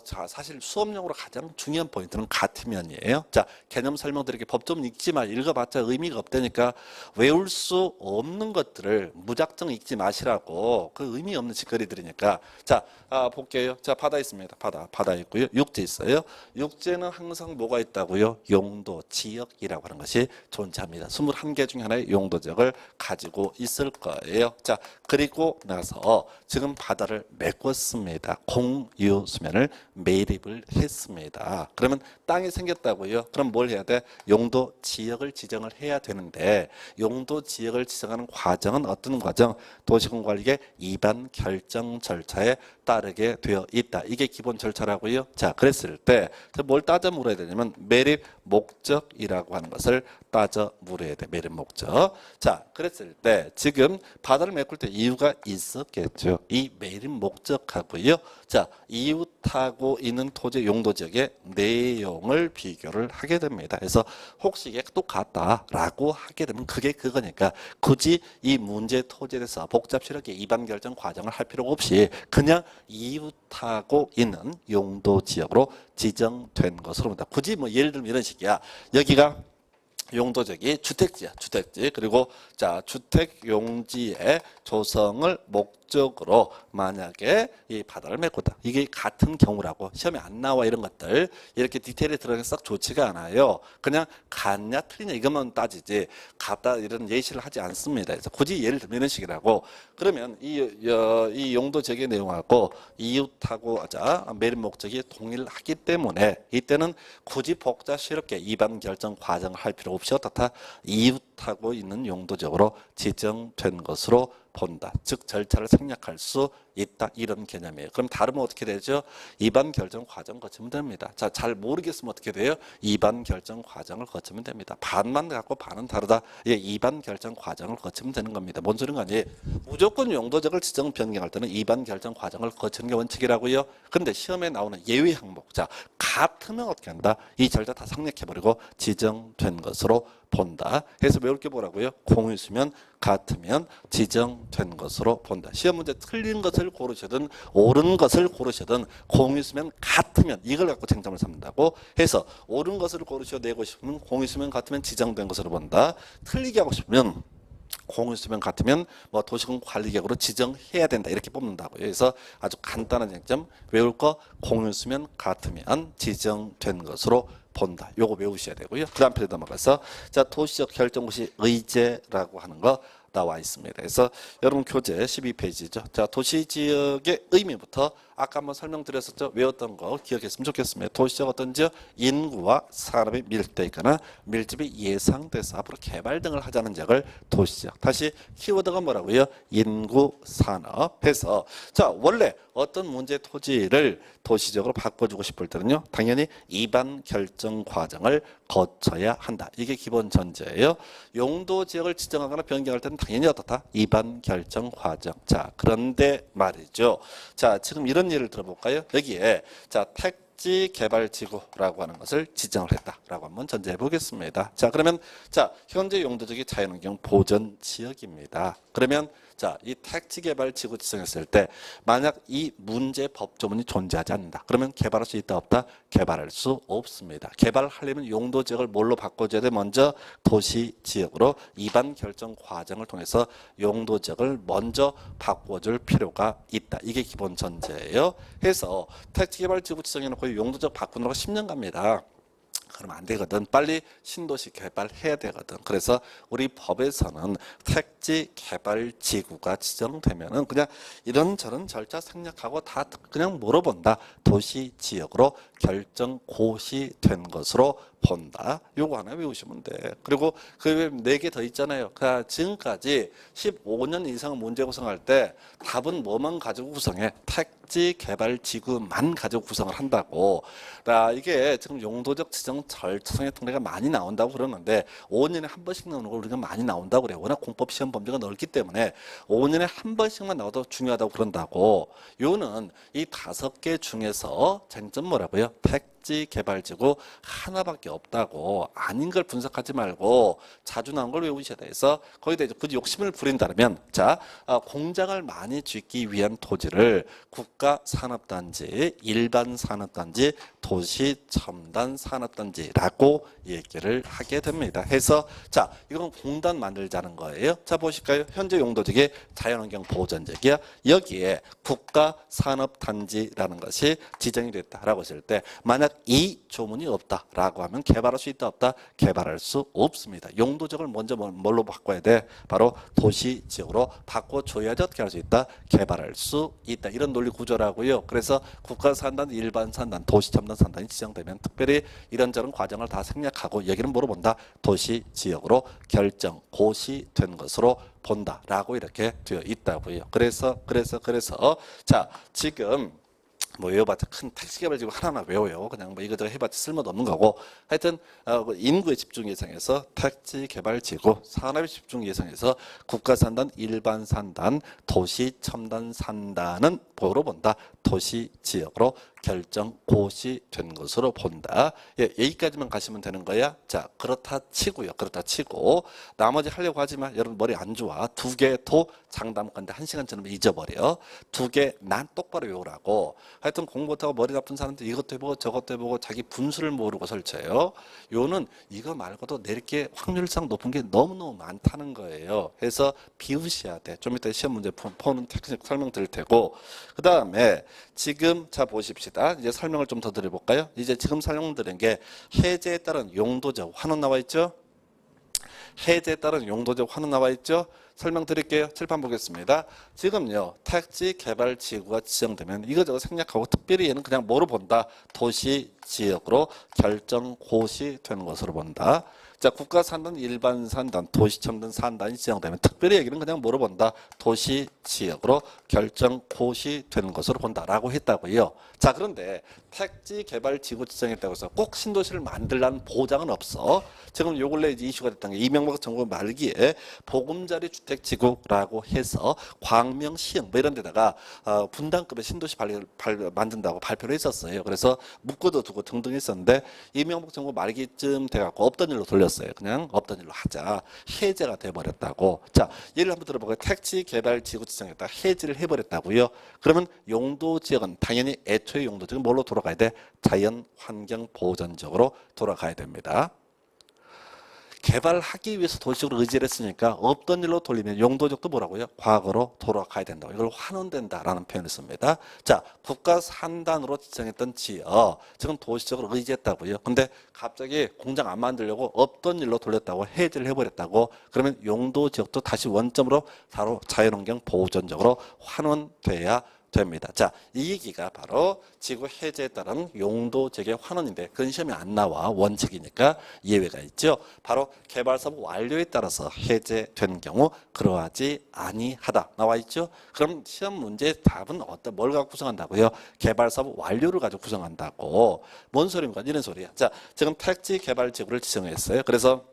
자 사실 수업용으로 가장 중요한 포인트는 같으면이에요. 자 개념 설명드리게 법좀 읽지 마. 읽어봤자 의미가 없다니까 외울 수 없는 것들을 무작정 읽지 마시라고. 그 의미 없는 짓거리들이니까. 자 볼게요. 자 바다 있습니다. 바다 있고요. 육지 있어요. 육지에는 항상 뭐가 있다고요? 용도, 지역이라고 하는 것이 존재합니다. 21개 중에 하나의 용도지역을 가지고 있을 거예요. 자 그리고 나서 지금 바다를 메꿨습니다. 공유 수면을 매립을 했습니다. 그러면 땅이 생겼다고요? 그럼 뭘 해야 돼? 용도 지역을 지정을 해야 되는데 용도 지역을 지정하는 과정은 어떤 과정? 도시공관리계 입안 결정 절차에 따르게 되어 있다. 이게 기본 절차라고요. 자, 그랬을 때 뭘 따져 물어야 되냐면 매립 목적이라고 하는 것을 따져 물어야 돼. 매립 목적. 자, 그랬을 때 지금 바다를 메꿀 때 이유가 있었겠죠. 이 매립 목적하고요. 자, 이웃하고 있는 토지 용도 지역의 내용을 비교를 하게 됩니다. 그래서 혹시 이게 똑같다라고 하게 되면 그게 그거니까 굳이 이 문제 토지에 대해서 복잡스럽게 입안 결정 과정을 할 필요가 없이 그냥 이웃하고 있는 용도 지역으로 지정된 것으로 본다. 굳이 뭐 예를 들면 이런 식이야. 여기가 용도적이 주택지야. 주택지. 그리고 자 주택 용지의 조성을 목적으로 만약에 이 바다를 메꿨다. 이게 같은 경우라고. 시험에 안 나와 이런 것들. 이렇게 디테일이 들어가서 썩 좋지가 않아요. 그냥 같냐 틀리냐 이것만 따지지 같다 이런 예시를 하지 않습니다. 그래서 굳이 예를 들면 이런 식이라고. 그러면 이 용도적의 내용하고 이웃하고 자 매립 목적이 동일하기 때문에 이때는 굳이 복잡스럽게 입안 결정 과정을 할 필요 없이 어떻다 이웃하고 있는 용도적으로 지정된 것으로 본다. 즉 절차를 생략할 수 있다. 이런 개념이에요. 그럼 다르면 어떻게 되죠? 입안 결정 과정 거치면 됩니다. 자, 잘 모르겠으면 어떻게 돼요? 입안 결정 과정을 거치면 됩니다. 반만 갖고 반은 다르다. 예, 입안 결정 과정을 거치면 되는 겁니다. 뭔 소리인가 아니? 무조건 용도적을 지정 변경할 때는 입안 결정 과정을 거치는 게 원칙이라고요. 근데 시험에 나오는 예외 항목. 자, 같으면 어떻게 한다? 이 절차 다 생략해버리고 지정된 것으로 본다. 해서 외울 게 뭐라고요? 공유수면 같으면 지정된 것으로 본다. 시험 문제 틀린 것을 고르시든 옳은 것을 고르시든 공유수면 같으면 이걸 갖고 쟁점을 삼는다고 해서 옳은 것을 고르셔 내고 싶으면 공유수면 같으면 지정된 것으로 본다. 틀리게 하고 싶으면 공유수면 같으면 뭐 도시공 관리객으로 지정해야 된다 이렇게 뽑는다고요. 그래서 아주 간단한 쟁점 외울 거 공유수면 같으면 지정된 것으로 본다. 요거 외우셔야 되고요. 그 다음 페이지 넘어가서 자 도시적 결정고시 의제라고 하는 거 나와 있습니다. 그래서 여러분 교재 12페이지죠. 자 도시지역의 의미부터 아까 한번 설명드렸었죠. 외웠던 거 기억했으면 좋겠습니다. 도시적 어떤 지역 인구와 사람의 밀대거나 밀집이 예상돼서 앞으로 개발 등을 하자는 지역을 도시지역. 다시 키워드가 뭐라고요? 인구 산업 해서 자 원래 어떤 문제 토지를 도시적으로 바꿔주고 싶을 때는요. 당연히 입안 결정 과정을 거쳐야 한다. 이게 기본 전제예요. 용도 지역을 지정하거나 변경할 때는 당연히 어떻다? 입안 결정 과정. 자 그런데 말이죠. 자 지금 이런 예를 들어볼까요? 여기에 자 택지 개발 지구라고 하는 것을 지정을 했다라고 한번 전제해 보겠습니다. 자 그러면 자 현재 용도적이 자연환경 보전 지역입니다. 그러면 자, 이 택지 개발 지구 지정했을 때 만약 이 문제 법조문이 존재하지 않는다. 그러면 개발할 수 있다 없다? 개발할 수 없습니다. 개발하려면 용도 지역을 뭘로 바꿔줘야 돼? 먼저 도시 지역으로 입안 결정 과정을 통해서 용도 지역을 먼저 바꿔줄 필요가 있다. 이게 기본 전제예요. 해서 택지 개발 지구 지정해놓고 용도 지역 바꾸느라고 10년 갑니다. 그러면 안 되거든. 빨리 신도시 개발해야 되거든. 그래서 우리 법에서는 택지 개발 지구가 지정되면은 그냥 이런저런 절차 생략하고 다 그냥 물어본다. 도시 지역으로 결정 고시된 것으로 본다. 요거 하나 외우시면 돼. 그리고 그 외에 4개 더 있잖아요. 그러니까 지금까지 15년 이상 문제 구성할 때 답은 뭐만 가지고 구성해? 택지 개발 지구만 가지고 구성을 한다고. 이게 지금 용도적 지정 절차상의 통례가 많이 나온다고 그러는데 5년에 한 번씩 나오는 걸 우리가 많이 나온다고 그래요. 워낙 공법 시험 범위가 넓기 때문에 5년에 한 번씩만 나와도 중요하다고 그런다고. 요는 이 5개 중에서 쟁점 뭐라고요? 택지 택지 개발지구 하나밖에 없다고. 아닌 걸 분석하지 말고 자주 나온 걸 외우셔야 돼서 거기다 이제 굳이 욕심을 부린다면 자, 공장을 많이 짓기 위한 토지를 국가 산업단지, 일반 산업단지, 도시 첨단 산업단지라고 얘기를 하게 됩니다. 해서 자, 이건 공단 만들자는 거예요. 자, 보실까요? 현재 용도지기 자연환경 보전지역이야. 여기에 국가 산업단지라는 것이 지정이 됐다라고 했을 때 만약 이 조문이 없다라고 하면 개발할 수 있다 없다? 개발할 수 없습니다. 용도적을 먼저 뭘로 바꿔야 돼? 바로 도시지역으로 바꿔줘야지 어떻게 할 수 있다? 개발할 수 있다. 이런 논리 구조라고요. 그래서 국가 산단, 일반 산단, 도시 첨단 산단이 지정되면 특별히 이런저런 과정을 다 생략하고 여기는 뭐로 본다? 도시지역으로 결정, 고시된 것으로 본다라고 이렇게 되어 있다고요. 그래서 자, 지금 뭐 외워봤자 큰 택시 개발 지구 하나하나 외워요. 그냥 뭐 이거저거 해봤자 쓸모도 없는 거고. 하여튼 인구의 집중 예상에서 택지 개발 지구, 산업의 집중 예상에서 국가 산단, 일반 산단, 도시 첨단 산단은 뭐로 본다? 도시 지역으로 결정 고시된 것으로 본다. 예, 여기까지만 가시면 되는 거야. 자, 그렇다 치고요. 그렇다 치고 나머지 하려고 하지만 여러분 머리 안 좋아. 두 개 도 장담 건데 1시간 전에 잊어버려. 두 개 난 똑바로 외우라고. 하여튼 공부 못하고 머리 나쁜 사람들 이것도 해보고 저것도 해보고 자기 분수를 모르고 설쳐요. 요는 이거 말고도 내릴 게 확률상 높은 게 너무너무 많다는 거예요. 해서 비우셔야 돼. 좀 이따 시험 문제 푸는 테크닉 설명 드릴 테고. 그 다음에 지금 자 보십시다. 이제 설명을 좀 더 드려볼까요? 이제 지금 설명드린 게 해제에 따른 용도적 환원 나와 있죠? 해제에 따른 용도적 환원 나와 있죠? 설명드릴게요. 칠판 보겠습니다. 지금요. 택지 개발 지구가 지정되면 이거저거 생략하고 특별히 얘는 그냥 뭐로 본다? 도시 지역으로 결정 고시되는 것으로 본다. 자, 국가 산단, 일반 산단, 도시 첨단 산단이 지정되면 특별히 여기는 그냥 뭐로 본다? 도시 지역으로 결정 고시되는 것으로 본다라고 했다고요. 자, 그런데 택지 개발 지구 지정했다고 해서 꼭 신도시를 만들라는 보장은 없어. 지금 요 근래 이제 이슈가 됐던 게 이명박 정부 말기에 보금자리 주택 지구라고 해서 광명, 시흥 뭐 이런 데다가 분당급의 신도시 만든다고 발표를 했었어요. 그래서 묶어도 두고 등등 했었는데 이명박 정부 말기쯤 돼갖고 없던 일로 돌렸어요. 그냥 없던 일로 하자. 해제가 돼버렸다고. 자, 예를 한번 들어볼까요? 택지 개발 지구 지정했다. 해제를 해버렸다고요. 그러면 용도 지역은 당연히 애초의 용도 지역은 뭘로 돌아가야 돼? 자연 환경 보전적으로 돌아가야 됩니다. 개발하기 위해서 도시적으로 의지를 했으니까 없던 일로 돌리면 용도적도 뭐라고요? 과거로 돌아가야 된다고. 이걸 환원된다라는 표현을 씁니다. 자, 국가 산단으로 지정했던 지역, 지금 도시적으로 의지했다고요. 근데 갑자기 공장 안 만들려고 없던 일로 돌렸다고 해제를 해버렸다고. 그러면 용도 지역도 다시 원점으로 바로 자연환경 보존적으로 환원돼야 됩니다. 자, 이 얘기가 바로 지구 해제에 따른 용도 재개 환원인데 그건 시험에 안 나와. 원칙이니까 예외가 있죠. 바로 개발 사업 완료에 따라서 해제되는 경우 그러하지 아니하다 나와 있죠. 그럼 시험 문제의 답은 뭘 갖고 구성한다고요? 개발 사업 완료를 가지고 구성한다고. 뭔 소리입니까? 이런 소리야. 자, 지금 택지 개발 지구를 지정했어요. 그래서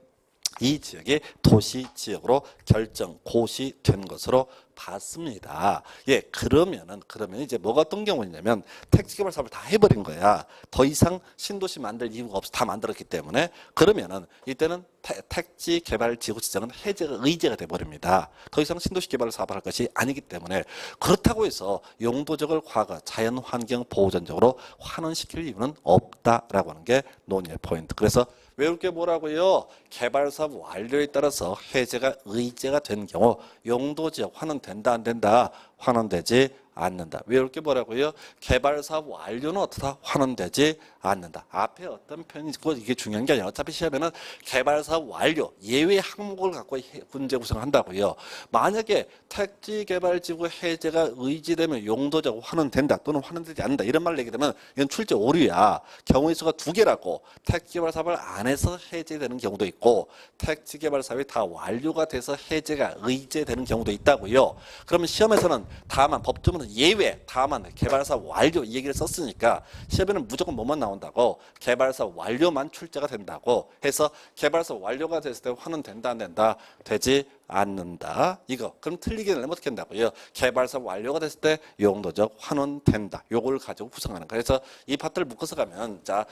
이 지역이 도시 지역으로 결정 고시된 것으로 봤습니다. 예, 그러면 이제 뭐가 어떤 경우냐면 택지 개발 사업을 다 해버린 거야. 더 이상 신도시 만들 이유가 없어. 다 만들었기 때문에. 그러면은 이때는 택지 개발 지구 지정은 해제가 의제가 돼버립니다. 더 이상 신도시 개발을 사업할 것이 아니기 때문에. 그렇다고 해서 용도적을 과거 자연환경 보전적으로 환원시킬 이유는 없다라고 하는 게 논의의 포인트. 그래서 외울 게 뭐라고요? 개발 사업 완료에 따라서 해제가 의제가 된 경우 용도지역 환원된다 안 된다? 환원되지 않는다. 외울 게 뭐라고요? 개발 사업 완료는 어떻다? 환원되지 않는다. 앞에 어떤 표현이 있고 이게 중요한 게 아니라 어차피 시험에는 개발 사업 완료 예외 항목을 갖고 문제 구성한다고요. 만약에 택지 개발 지구 해제가 의지되면 용도적 환원된다 또는 환원되지 않는다 이런 말을 얘기 되면 이건 출제 오류야. 경우의 수가 두 개라고. 택지 개발 사업을 안 해서 해제되는 경우도 있고 택지 개발 사업이 다 완료가 돼서 해제가 의제되는 경우도 있다고요. 그러면 시험에서는 다만 법조문은 예외 다만 개발 사업 완료 이 얘기를 썼으니까 시험에는 무조건 뭐만 나온다고? 개발 사업 완료만 출제가 된다고 해서 개발 사업 완료가 됐을 때 환원된다 안 된다? 되지 않는다. 이거 그럼 틀리게 내면 어떻게 한다고요? 개발사업 완료가 됐을 때 용도적 환원된다. 요걸 가지고 구성하는 거예요. 그래서 이 파트를 묶어서 가면 자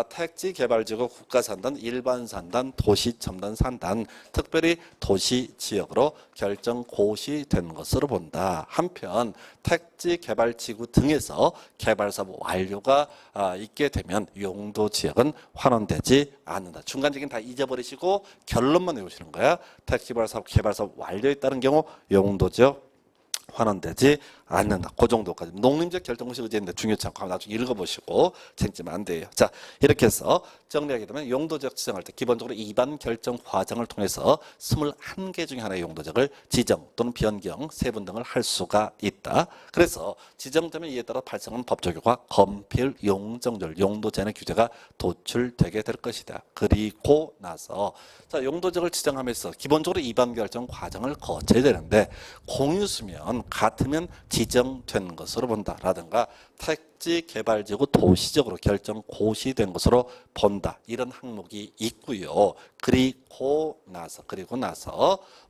택지 개발지구 국가산단, 일반산단, 도시첨단산단, 특별히 도시지역으로 결정 고시되는 것으로 본다. 한편 택지 개발지구 등에서 개발사업 완료가 있게 되면 용도지역은 환원되지 않는다. 중간적인 다 잊어버리시고 결론만 외우시는 거야. 택지 개발사업 완료에 따른 경우 용도지역 환원되지 않는다. 그 정도까지. 농림적 결정고시 의제인데 중요치 않고 나중에 읽어보시고 챙기면 안 돼요. 자, 이렇게 해서 정리하게 되면 용도적 지정할 때 기본적으로 이반 결정 과정을 통해서 21개 중에 하나의 용도적을 지정 또는 변경, 세분 등을 할 수가 있다. 그래서 지정되면 이에 따라 발생하는 법조규가 검필, 용정절, 용도 제한의 규제가 도출되게 될 것이다. 그리고 나서 자, 용도적을 지정하면서 기본적으로 이반 결정 과정을 거쳐야 되는데 공유수면 같으면 지정된 것으로 본다라든가 택지 개발지구 도시적으로 결정 고시된 것으로 본다. 이런 항목이 있고요. 그리고 나서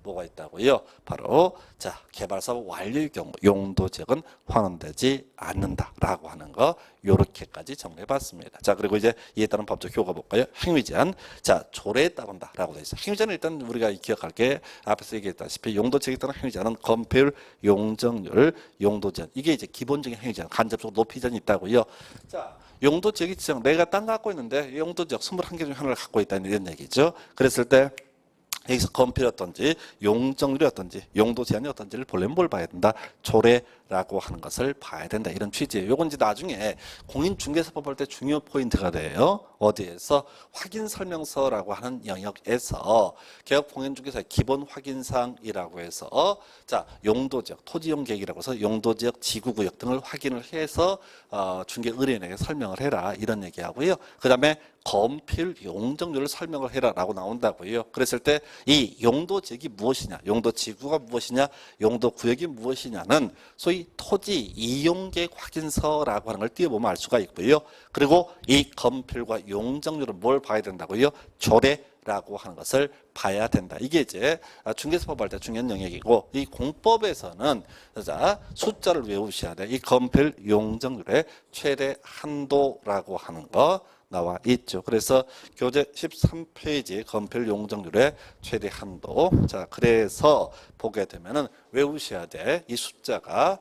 뭐가 있다고요? 바로 자 개발사업 완료의 경우 용도지역은 환원되지 않는다라고 하는 거 요렇게까지 정리해봤습니다. 자 그리고 이제 이에 따른 법적 효과 볼까요? 행위제한 자 조례에 따른다라고 되어 있어요. 행위제는 일단 우리가 기억할 게 앞에서 얘기했다시피 용도지역에 따른 행위제한은 검필, 용적률, 용도제한 이게 이제 기본적인 행위제한 간접적으로 높이전이 있다고요. 자 용도지역이 지정 내가 땅 갖고 있는데 용도지역 21개 중에 하나를 갖고 있다는 이런 얘기죠. 그랬을 때 여기서 검필이었던지 용적률이었던지 용도 제한이 어떤지를 보려면 뭘 봐야 된다? 조례라고 하는 것을 봐야 된다. 이런 취지예요. 요건 이제 나중에 공인중개사법 할 때 중요 포인트가 돼요. 어디에서 확인설명서라고 하는 영역에서 개업공인중개사의 기본 확인사항이라고 해서 자 용도지역, 토지용계획이라고 해서 용도지역, 지구구역 등을 확인을 해서 중개 의뢰인에게 설명을 해라 이런 얘기하고요. 그 다음에 검필 용적률을 설명을 해라라고 나온다고요. 그랬을 때 이 용도지역이 무엇이냐, 용도지구가 무엇이냐, 용도구역이 무엇이냐는 소위 토지 이용계획 확인서라고 하는 걸 띄워보면 알 수가 있고요. 그리고 이 검필과 용적률은 뭘 봐야 된다고요? 조례라고 하는 것을 봐야 된다. 이게 이제 중개사법 할 때 중요한 영역이고 이 공법에서는 자 숫자를 외우셔야 돼. 이 검필 용적률의 최대 한도라고 하는 거 나와 있죠. 그래서 교재 13페이지 검필 용적률의 최대 한도. 자, 그래서 보게 되면은 외우셔야 돼. 이 숫자가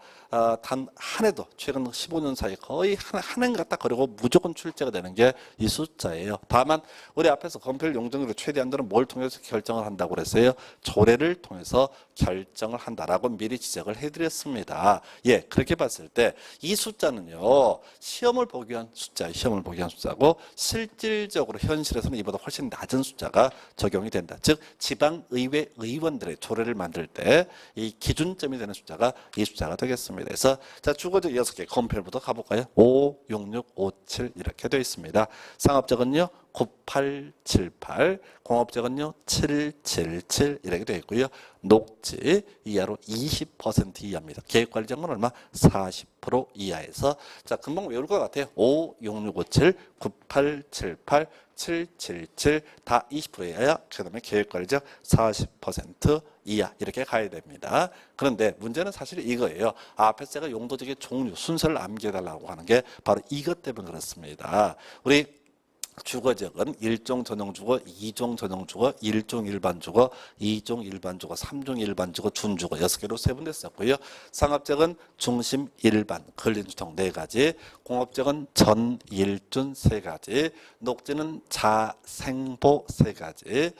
단 한 해도 최근 15년 사이 거의 한 해 갖다 그리고 무조건 출제가 되는 게 이 숫자예요. 다만 우리 앞에서 검필 용적률의 최대 한도는 뭘 통해서 결정을 한다고 그랬어요? 조례를 통해서 결정을 한다라고 미리 지적을 해드렸습니다. 예, 그렇게 봤을 때 이 숫자는요 시험을 보기 위한 숫자고 실질적으로 현실에서는 이보다 훨씬 낮은 숫자가 적용이 된다. 즉 지방의회 의원들의 조례를 만들 때 이 기준점이 되는 숫자가 이 숫자가 되겠습니다. 그래서 자 주거적 6개 검필부터 가볼까요? 5, 6, 6, 5, 7 이렇게 되어 있습니다. 상업적은요 9878, 공업적은요 777 이렇게 되어 있고요. 녹지 이하로 20% 이하입니다. 계획관리적은 얼마? 40% 이하에서 자 금방 외울 것 같아요. 5, 6, 6, 5, 7, 9878, 777 다 20% 이하야. 그 다음에 계획관리적 40% 이하 이렇게 가야 됩니다. 그런데 문제는 사실 이거예요. 앞에서 제가 용도적의 종류, 순서를 암기해달라고 하는 게 바로 이것 때문에 그렇습니다. 우리 주거지역은 1종 전용주거, 2종 전용주거, 1종 일반주거, 2종 일반주거, 3종 일반주거, 준주거 6개로 세분됐었고요. 상업지역은 중심 일반, 근린주택 4가지, 공업지역은 전, 일준 3가지, 녹지는 자, 생보 3가지,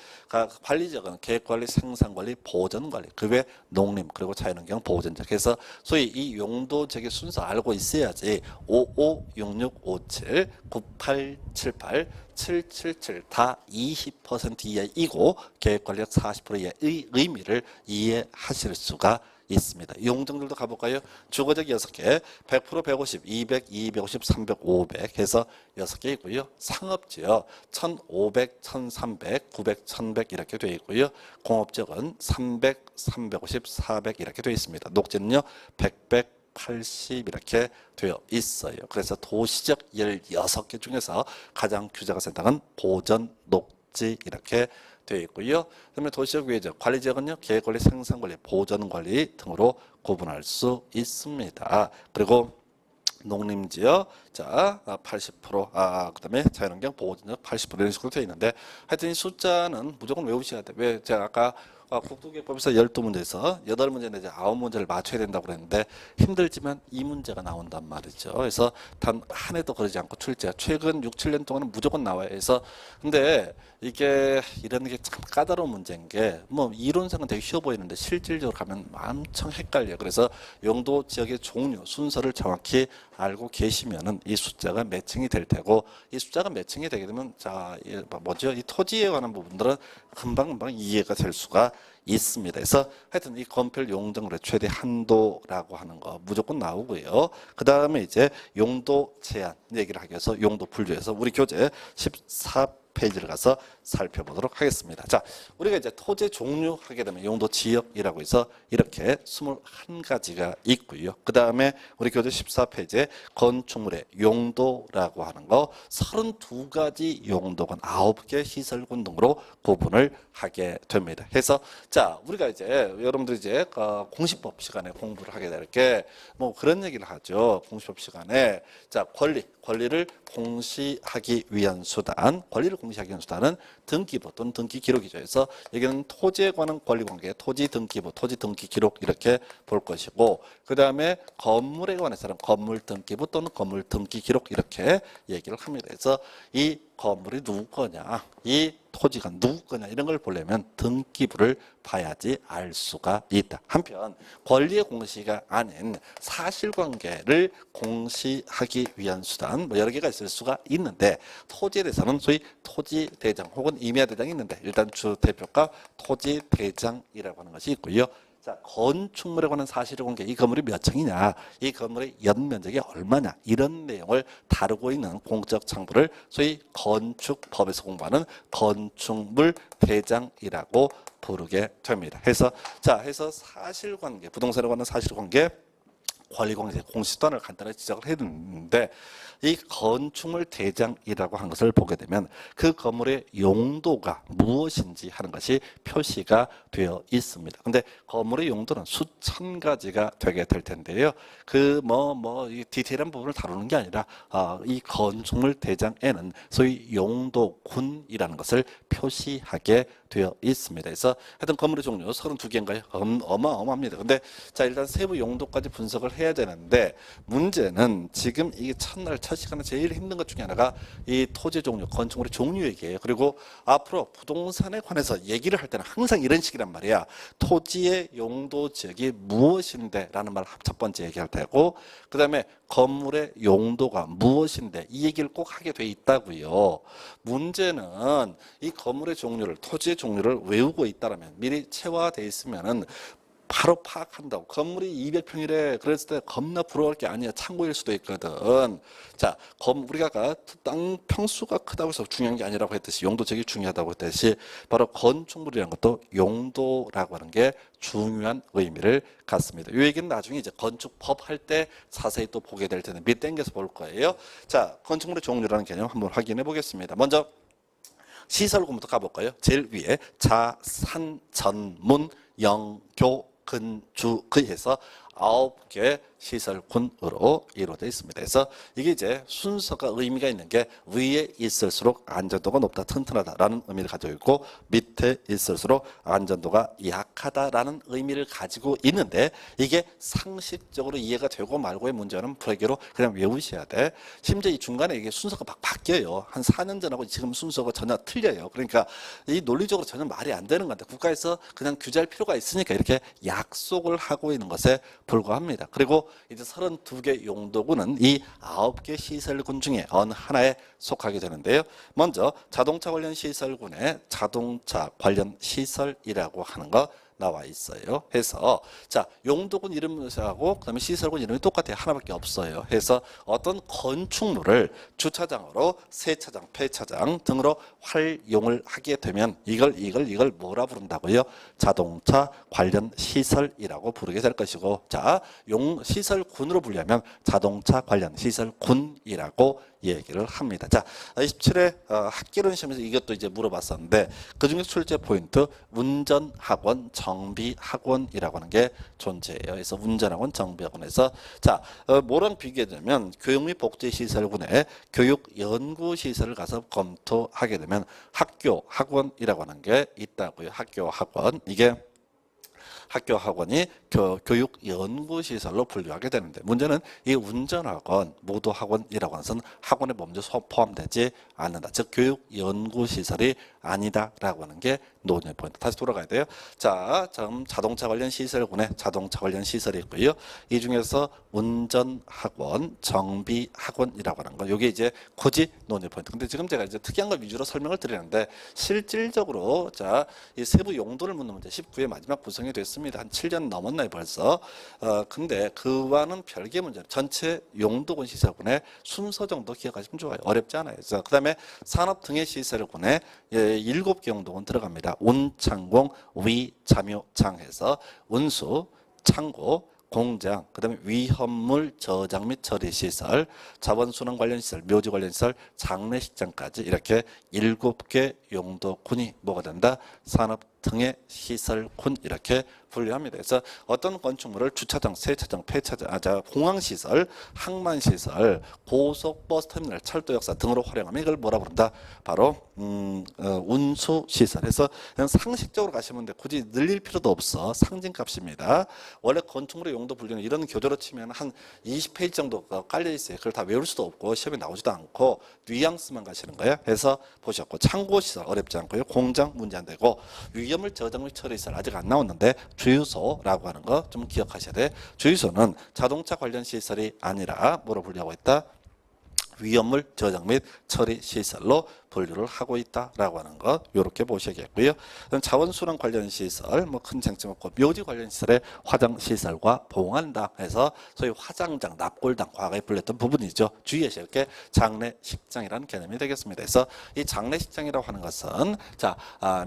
관리지역은 계획관리, 생산관리, 보전관리, 그 외 농림, 그리고 자연환경 보전지역 해서 소위 이 용도지역의 순서 알고 있어야지 55, 66, 57, 98, 78 777 다 20% 이하이고 계획관리력 40% 이하의 의미를 이해하실 수가 있습니다. 용적률도 가볼까요? 주거적 6개, 100%, 150, 200, 250, 300, 500 해서 6개 있고요. 상업지역 1500, 1300, 900, 1100 이렇게 되어 있고요. 공업지역은 300, 350, 400 이렇게 되어 있습니다. 녹지는요 100, 80 이렇게 되어 있어요. 그래서 도시적 16개 중에서 가장 규제가 센 땅은 보전, 녹지 이렇게 되어 있고요. 그다음에 도시적 위해적 관리지역은요 계획관리, 생산관리, 보전관리 등으로 구분할 수 있습니다. 그리고 농림지역 자 80%, 그다음에 자연환경 보호지역 80% 이런 식으로 되어 있는데 하여튼 이 숫자는 무조건 외우셔야 돼. 왜 제가 아까 국토기획법에서 12문제에서 8문제 내지 9문제를 맞춰야 된다고 그랬는데 힘들지만 이 문제가 나온단 말이죠. 그래서 단 한 해도 그러지 않고 출제. 최근 6, 7년 동안은 무조건 나와요. 그래서 근데 이게 이런 게 참 까다로운 문제인 게 뭐 이론상은 되게 쉬워 보이는데 실질적으로 가면 엄청 헷갈려요. 그래서 용도 지역의 종류, 순서를 정확히 알고 계시면은 이 숫자가 매칭이 될 테고 이 숫자가 매칭이 되게 되면 자, 뭐죠? 이 토지에 관한 부분들은 금방 이해가 될 수가 있습니다. 그래서 하여튼 이 건폐율 용적률의 최대 한도라고 하는 거 무조건 나오고요. 그 다음에 이제 용도 제한 얘기를 하기 위해서 용도 분류해서 우리 교재 14페이지를 가서 살펴보도록 하겠습니다. 자, 우리가 이제 토지 종류 하게 되면 용도 지역이라고 해서 이렇게 21가지가 있고요. 그 다음에 우리 교재 14페이지에 건축물의 용도라고 하는 거 32가지 용도군 9개 시설군 등으로 구분을 하게 됩니다. 해서 자, 우리가 이제 여러분들이 이제 공시법 시간에 공부를 하게 될 게 뭐 그런 얘기를 하죠. 공시법 시간에 자, 권리를 공시하기 위한 수단, 권리를 공시하기 위한 수단은 등기부 또는 등기 기록이죠. 그래서 여기는 토지에 관한 권리 관계, 토지 등기부, 토지 등기 기록 이렇게 볼 것이고, 그 다음에 건물에 관해서는 건물 등기부 또는 건물 등기 기록 이렇게 얘기를 합니다. 그래서 이 건물이 누구 거냐, 이 토지가 누구 거냐 이런 걸 보려면 등기부를 봐야지 알 수가 있다. 한편 권리의 공시가 아닌 사실관계를 공시하기 위한 수단 뭐 여러 개가 있을 수가 있는데 토지에 대해서는 소위 토지대장 혹은 임야대장이 있는데 일단 주 대표가 토지대장이라고 하는 것이 있고요. 자, 건축물에 관한 사실관계, 이 건물이 몇 층이냐, 이 건물의 연면적이 얼마냐 이런 내용을 다루고 있는 공적 장부를 소위 건축법에서 공부하는 건축물 대장이라고 부르게 됩니다. 해서 사실관계, 부동산에 관한 사실관계, 권리관계, 공시수단을 간단하게 지적을 했는데 이 건축물 대장이라고 한 것을 보게 되면 그 건물의 용도가 무엇인지 하는 것이 표시가 되어 있습니다. 근데 건물의 용도는 수천 가지가 되게 될 텐데요. 이 디테일한 부분을 다루는 게 아니라 이 건축물 대장에는 소위 용도군이라는 것을 표시하게 되어 있습니다. 그래서 하여튼 건물의 종류 32개인가요? 어마어마합니다. 근데 자, 일단 세부 용도까지 분석을 해야 되는데 문제는 지금 이게 첫날 첫 시간에 제일 힘든 것 중에 하나가 이 토지 종류, 건축물의 종류 얘기예요. 그리고 앞으로 부동산에 관해서 얘기를 할 때는 항상 이런 식이란 말이야. 토지의 용도 지역이 무엇인데 라는 말 첫 번째 얘기할 테고, 그 다음에 건물의 용도가 무엇인데 이 얘기를 꼭 하게 돼 있다고요. 문제는 이 건물의 종류를, 토지의 종류를 외우고 있다면 미리 체화되어 있으면은 바로 파악한다고. 건물이 200평이래. 그랬을 때 겁나 부러울 게 아니야. 창고일 수도 있거든. 자, 우리가 아까 땅 평수가 크다고 해서 중요한 게 아니라고 했듯이 용도적이 중요하다고 했듯이 바로 건축물이라는 것도 용도라고 하는 게 중요한 의미를 갖습니다. 이 얘기는 나중에 이제 건축법 할 때 자세히 또 보게 될 텐데 밑 땡겨서 볼 거예요. 자, 건축물의 종류라는 개념 한번 확인해 보겠습니다. 먼저 시설군부터 가볼까요? 제일 위에 자산, 전문, 영교, 건축해서 9개 시설군으로 이루어져 있습니다. 그래서 이게 이제 순서가 의미가 있는 게 위에 있을수록 안전도가 높다, 튼튼하다라는 의미를 가지고 있고 밑에 있을수록 안전도가 약하다라는 의미를 가지고 있는데 이게 상식적으로 이해가 되고 말고의 문제는 불개로 그냥 외우셔야 돼. 심지어 이 중간에 이게 순서가 막 바뀌어요. 한 4년 전하고 지금 순서가 전혀 틀려요. 그러니까 이 논리적으로 전혀 말이 안 되는 건데 국가에서 그냥 규제할 필요가 있으니까 이렇게 약속을 하고 있는 것에 불과합니다. 그리고 이제 32개 용도군은 이 9개 시설군 중에 어느 하나에 속하게 되는데요. 먼저 자동차 관련 시설군에 자동차 관련 시설이라고 하는 거 나와 있어요. 해서 자, 용도군 이름하고 그다음에 시설군 이름이 똑같아요. 하나밖에 없어요. 해서 어떤 건축물을 주차장으로 세차장, 폐차장 등으로 활용을 하게 되면 이걸 뭐라 부른다고요? 자동차 관련 시설이라고 부르게 될 것이고, 자, 시설군으로 분류하면 자동차 관련 시설군이라고 얘기를 합니다. 자, 27회 학기론 시험에서 이것도 이제 물어봤었는데 그중에 출제 포인트 운전학원, 정비학원이라고 하는 게 존재해요. 그래서 운전학원, 정비학원에서 자, 뭐랑 비교하자면 교육 및 복지시설군의 교육연구시설을 가서 검토하게 되면 학교, 학원이라고 하는 게 있다고요. 학교, 학원. 이게 학교 학원이 교육 연구시설로 분류하게 되는데 문제는 이 운전학원, 모도학원이라고 하는 것은 학원에 먼저 포함되지 않는다. 즉 교육 연구시설이 아니다라고 하는 게 논의 포인트. 다시 돌아가야 돼요. 자, 다음 자동차 관련 시설군에 자동차 관련 시설이 있고요. 이 중에서 운전학원, 정비학원이라고 하는 거. 이게 이제 고지 논의 포인트. 근데 지금 제가 이제 특이한 걸 위주로 설명을 드리는데 실질적으로 자, 이 세부 용도를 묻는 문제 19회 마지막 구성이 됐습니다. 한 7년 넘었나요 벌써. 근데 그와는 별개 문제. 전체 용도군 시설군의 순서 정도 기억하시면 좋아요. 어렵지 않아요. 그래서 그다음에 산업 등의 시설군에 7개 용도군 들어갑니다. 운창공, 위, 참여, 장해서 운수, 창고, 공장, 그다음에 위험물 저장 및 처리 시설, 자원순환 관련 시설, 묘지 관련 시설, 장례식장까지 이렇게 7개 용도군이 뭐가 된다? 산업 등의 시설군 이렇게 분류합니다. 그래서 어떤 건축물을 주차장, 세차장, 폐차장, 공항시설, 항만시설, 고속버스 터미널, 철도 역사 등으로 활용하면 이걸 뭐라 부른다? 바로 운수시설. 그래서 그냥 상식적으로 가시면 돼. 굳이 늘릴 필요도 없어. 상징값입니다. 원래 건축물의 용도 분류는 이런 교재로 치면 한 20페이지 정도가 깔려 있어요. 그걸 다 외울 수도 없고 시험에 나오지도 않고 뉘앙스만 가시는 거예요. 그래서 보셨고 창고시설 어렵지 않고요. 공장 문제 안 되고 위험물 저장 및 처리시설 아직 안 나왔는데 주유소라고 하는 거 좀 기억하셔야 돼. 주유소는 자동차 관련 시설이 아니라 뭐로 분류하고 있다? 위험물 저장 및 처리 시설로 분류를 하고 있다라고 하는 것 이렇게 보셔야겠고요. 자원순환 관련 시설 뭐 큰 쟁점 없고 묘지 관련 시설의 화장 시설과 봉안당 해서 소위 화장장, 납골당 과거에 불렸던 부분이죠. 주의하셔야 게 장례식장이라는 개념이 되겠습니다. 그래서 이 장례식장이라고 하는 것은 자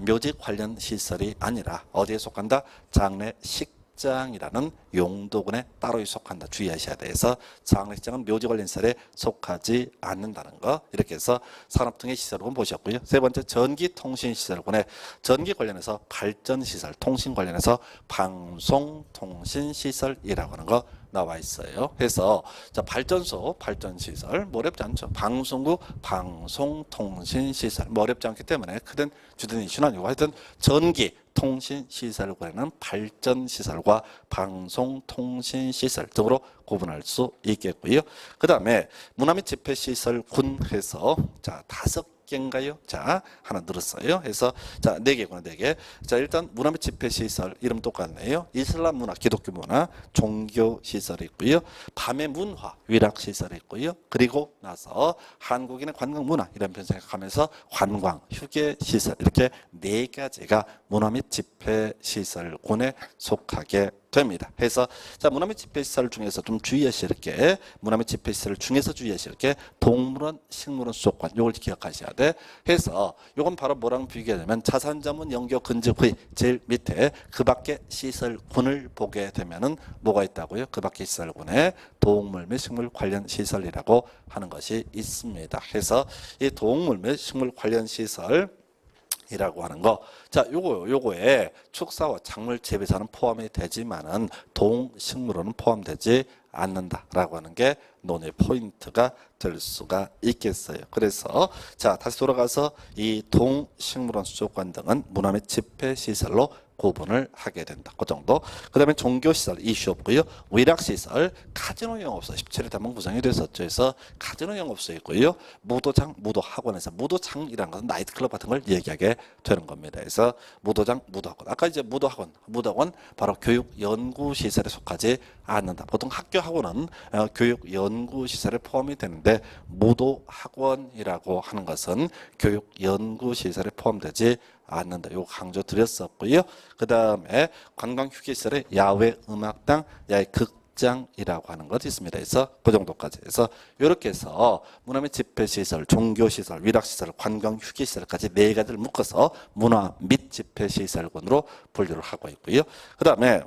묘지 관련 시설이 아니라 어디에 속한다? 장례식 장이라는 용도군에 따로 속한다. 주의하셔야 돼서 장례식장은 묘지 관련 시설에 속하지 않는다는 거 이렇게 해서 산업 등의 시설군 보셨고요. 세 번째 전기통신시설군에 전기 관련해서 발전시설, 통신 관련해서 방송통신시설이라고 하는 거 나와 있어요. 그래서 자 발전소, 발전시설 뭐 어렵지 않죠. 방송국, 방송통신시설 뭐 어렵지 않기 때문에 크든 주된 이슈는 아니고 하여튼 전기 통신시설군에는 발전시설과 방송통신시설 등으로 구분할 수 있겠고요. 그 다음에 문화 및 집회시설군 해서 자 5개인가요? 자 하나 늘었어요. 해서 자 4개구나 4개. 자 일단 문화 및 집회시설 이름 똑같네요. 이슬람 문화, 기독교 문화, 종교시설이 있고요. 밤의 문화, 위락시설이 있고요. 그리고 나서 한국인의 관광 문화 이런 편 생각하면서 관광, 휴게시설 이렇게 4가지가 문화 및 집회시설군에 속하게 됩니다. 그래서 자 문화 및 집회시설 중에서 좀 주의하실 게 문화 및 집회시설 중에서 주의하실 게 동물원, 식물원 수족관 요걸 기억하셔야 돼. 해서 요건 바로 뭐랑 비교하냐면 자산자문 영교 근적 후의 제일 밑에 그 밖에 시설군을 보게 되면은 뭐가 있다고요? 그 밖에 시설군에 동물 및 식물 관련 시설이라고 하는 것이 있습니다. 해서 이 동물 및 식물 관련 시설 이라고 하는 거. 자, 요거에 축사와 작물 재배사는 포함이 되지만은 동식물원은 포함되지 않는다라고 하는 게 논의 포인트가 될 수가 있겠어요. 그래서 자, 다시 돌아가서 이 동식물원 수족관 등은 문화 및 집회 시설로 구분을 하게 된다. 그 정도. 그 다음에 종교시설 이슈 없고요. 위락시설, 카지노 영업소 17회 단문 구성이 됐었죠. 그래서 카지노 영업소 있고요. 무도장, 무도학원에서 무도장이라는 것은 나이트클럽 같은 걸 얘기하게 되는 겁니다. 그래서 무도장, 무도학원. 아까 이제 무도학원 바로 교육연구시설에 속하지 않는다. 보통 학교 학원은 교육연구시설에 포함이 되는데 무도학원이라고 하는 것은 교육연구시설에 포함되지 않는다. 요거 강조 드렸었고요. 그 다음에 관광휴게시설의 야외 음악당, 야외 극장이라고 하는 것이 있습니다. 그래서 그 정도까지 해서 이렇게 해서 문화 및 집회시설, 종교시설, 위락시설, 관광휴게시설까지 4가지를 묶어서 문화 및 집회시설군으로 분류를 하고 있고요. 그 다음에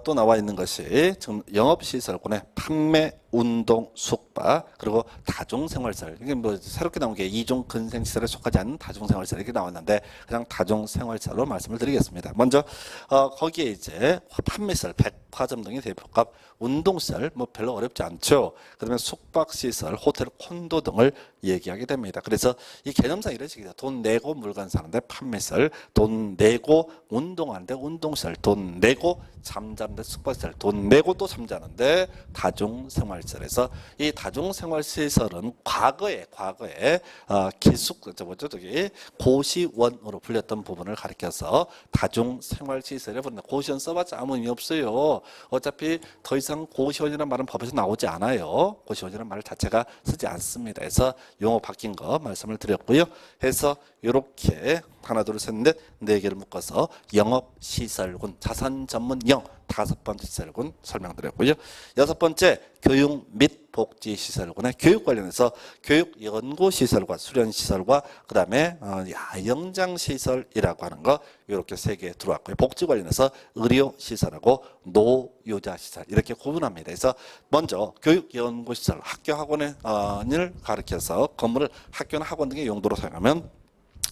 또 나와 있는 것이 지금 영업시설군의 판매 운동, 숙박, 그리고 다중생활시설. 이게 뭐 새롭게 나온 게 이종 근생시설에 속하지 않는 다중생활시설 이렇게 나왔는데 그냥 다중생활시설로 말씀을 드리겠습니다. 먼저 거기에 이제 판매시설, 백화점 등의 대표값, 운동시설 뭐 별로 어렵지 않죠. 그다음에 숙박시설, 호텔, 콘도 등을 얘기하게 됩니다. 그래서 이 개념상 이런 식이죠. 돈 내고 물건 사는데 판매시설, 돈 내고 운동하는데 운동시설, 돈 내고 잠자는데 숙박시설, 돈 내고 또 잠자는데 다중생활시설에서 이 다중생활시설은 과거에 기숙 저기 고시원으로 불렸던 부분을 가리켜서 다중생활시설에 부른다. 고시원 써봤자 아무 의미 없어요. 어차피 더 이상 고시원이라는 말은 법에서 나오지 않아요. 고시원이라는 말 자체가 쓰지 않습니다. 그래서 용어 바뀐 거 말씀을 드렸고요. 해서 이렇게 하나 둘 셋 넷 네 개를 묶어서 영업시설군, 자산 전문 영, 다섯 번째 시설군 설명드렸고요. 여섯 번째 교육 및 복지시설군의 교육 관련해서 교육연구시설과 수련시설과 그 다음에 야영장시설이라고 하는 거 이렇게 세 개 들어왔고요. 복지 관련해서 의료시설하고 노유자시설 이렇게 구분합니다. 그래서 먼저 교육연구시설, 학교 학원을 가리켜서 건물을 학교나 학원 등의 용도로 사용하면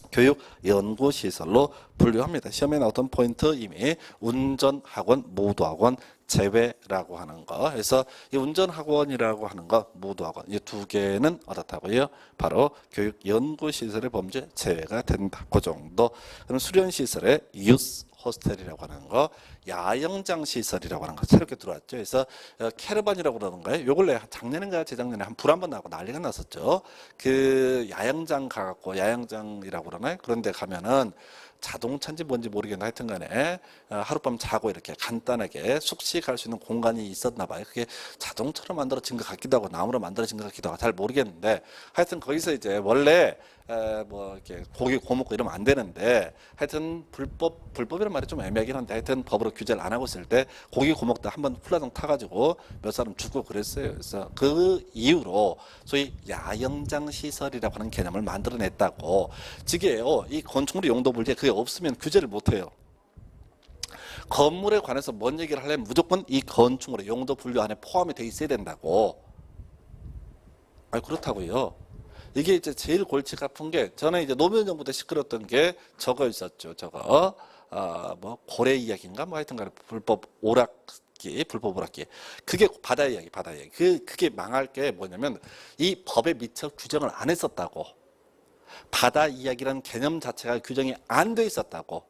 교육연구시설로 분류합니다. 시험에 나왔던 포인트 이미 운전학원, 모도학원 제외라고 하는 거. 그래서 이 운전학원이라고 하는 거, 모도학원 이 두 개는 어떻다고요? 바로 교육연구시설의 범죄 제외가 된다. 그 정도. 그럼 수련시설의 유스 호스텔이라고 하는 거, 야영장 시설이라고 하는 거 새롭게 들어왔죠. 그래서 캐러반이라고 그러는가요? 요 근래 작년인가 재작년에 불 한 번 나고 난리가 났었죠. 그 야영장 가갖고 야영장이라고 그러나요? 그런데 가면은 자동차인지 뭔지 모르겠는데 하여튼 간에 하룻밤 자고 이렇게 간단하게 숙식할 수 있는 공간이 있었나 봐요. 그게 자동차로 만들어진 것 같기도 하고 나무로 만들어진 것 같기도 하고 잘 모르겠는데 하여튼 거기서 이제 원래 뭐 이렇게 고기 고먹고 이러면 안 되는데 하여튼 불법이란 말이 좀 애매하긴 한데 하여튼 법으로 규제를 안 하고 있을 때 고기 고먹다 한번 훌라덩 타가지고 몇 사람 죽고 그랬어요. 그래서 그 이후로 소위 야영장 시설이라고 하는 개념을 만들어냈다고. 지게요. 이 건축물의 용도 불리에 그게 없으면 규제를 못 해요. 건물에 관해서 뭔 얘기를 하려면 무조건 이 건축물의 용도 분류 안에 포함이 돼 있어야 된다고. 아니 그렇다고요. 이게 이제 제일 골치가 아픈 게 저는 이제 노무현 정부 때 시끄러웠던 게 저거 있었죠. 저거 뭐 고래 이야기인가 뭐 하여튼간에 불법 오락기, 불법 오락기. 그게 바다 이야기. 그게 망할 게 뭐냐면 이 법에 미처 규정을 안 했었다고. 바다 이야기라는 개념 자체가 규정이 안 돼 있었다고.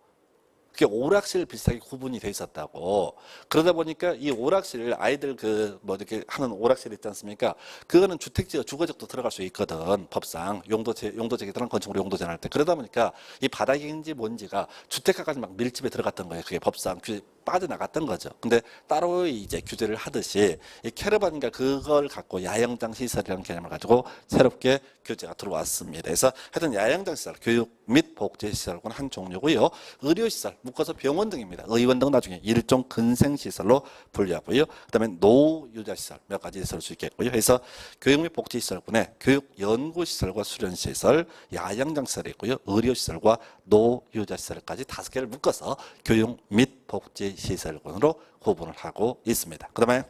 그게 오락실 비슷하게 구분이 돼 있었다고. 그러다 보니까 이 오락실 아이들 그 뭐 이렇게 하는 오락실 있지 않습니까? 그거는 주택지역 주거적도 들어갈 수 있거든. 법상 용도제기 들은 건축으로 용도 제한할 때. 그러다 보니까 이 바닥인지 뭔지가 주택가까지 막 밀집에 들어갔던 거예요. 그게 법상 빠져나갔던 거죠. 근데 따로 이제 규제를 하듯이 이 캐러반인가 그걸 갖고 야영장 시설이라는 개념을 가지고 새롭게 규제가 들어왔습니다. 그래서 하여튼 야영장 시설, 교육 및 복지 시설은 한 종류고요. 의료시설, 묶어서 병원 등입니다. 의원 등 나중에 일종 근생시설로 분류하고요. 그다음에 노유자시설 몇 가지 있을 수 있겠고요. 그래서 교육 및 복지 시설군에 교육 연구시설과 수련시설, 야영장 시설이 있고요. 의료시설과 노유자시설까지 5개를 묶어서 교육 및 복지 시설군으로 구분을 하고 있습니다. 그 다음에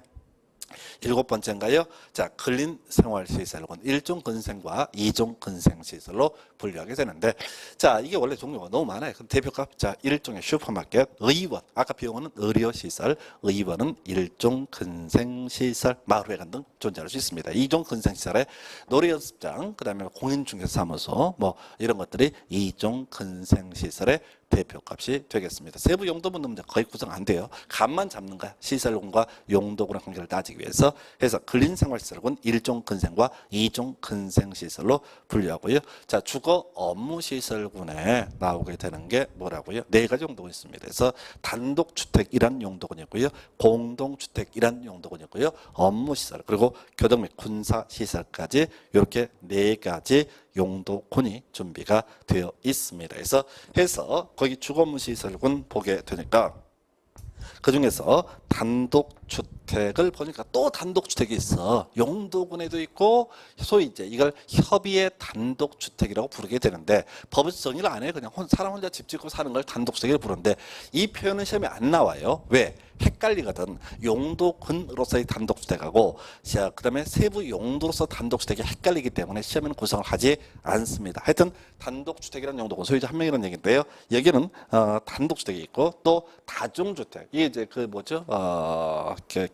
7번째인가요? 자, 근린생활시설군 1종 근생과 2종 근생시설로 분류하게 되는데 자, 이게 원래 종류가 너무 많아요. 그럼 대표값 자, 1종의 슈퍼마켓, 의원, 아까 병원은 의료시설, 의원은 1종 근생시설, 마을회관 등 존재할 수 있습니다. 2종 근생시설에 노래연습장, 그 다음에 공인중개사무소 뭐 이런 것들이 2종 근생시설의 대표값이 되겠습니다. 세부 용도분 넣으면 거의 구성 안 돼요. 값만 잡는 거야. 시설군과 용도군의 관계를 따지기 위해서. 해서 근린생활시설군 1종 근생과 2종 근생시설로 분류하고요. 자, 주거 업무시설군에 나오게 되는 게 뭐라고요? 4가지 용도군이 있습니다. 그래서 단독주택이란 용도군이 있고요. 공동주택이란 용도군이 있고요. 업무시설 그리고 교정 및 군사시설까지 이렇게 4가지 용도군이 준비가 되어 있습니다. 그래서 해서 거기 주거업무시설군 보게 되니까 그 중에서 단독주택을 보니까 또 단독주택이 있어. 용도군에도 있고 소위 이제 이걸 협의의 단독주택이라고 부르게 되는데 법에서 정의를 안 해요. 그냥 사람 혼자 집 짓고 사는 걸 단독주택이라고 부르는데 이 표현은 시험에 안 나와요. 왜? 헷갈리거든. 용도군으로서의 단독주택하고 그다음에 세부 용도로서 단독주택이 헷갈리기 때문에 시험에는 구성을 하지 않습니다. 하여튼 단독주택이라는 용도군 소유자 한 명이라는 얘기인데요. 여기는 단독주택이 있고 또 다중주택 이게 이제 그 뭐죠? 이제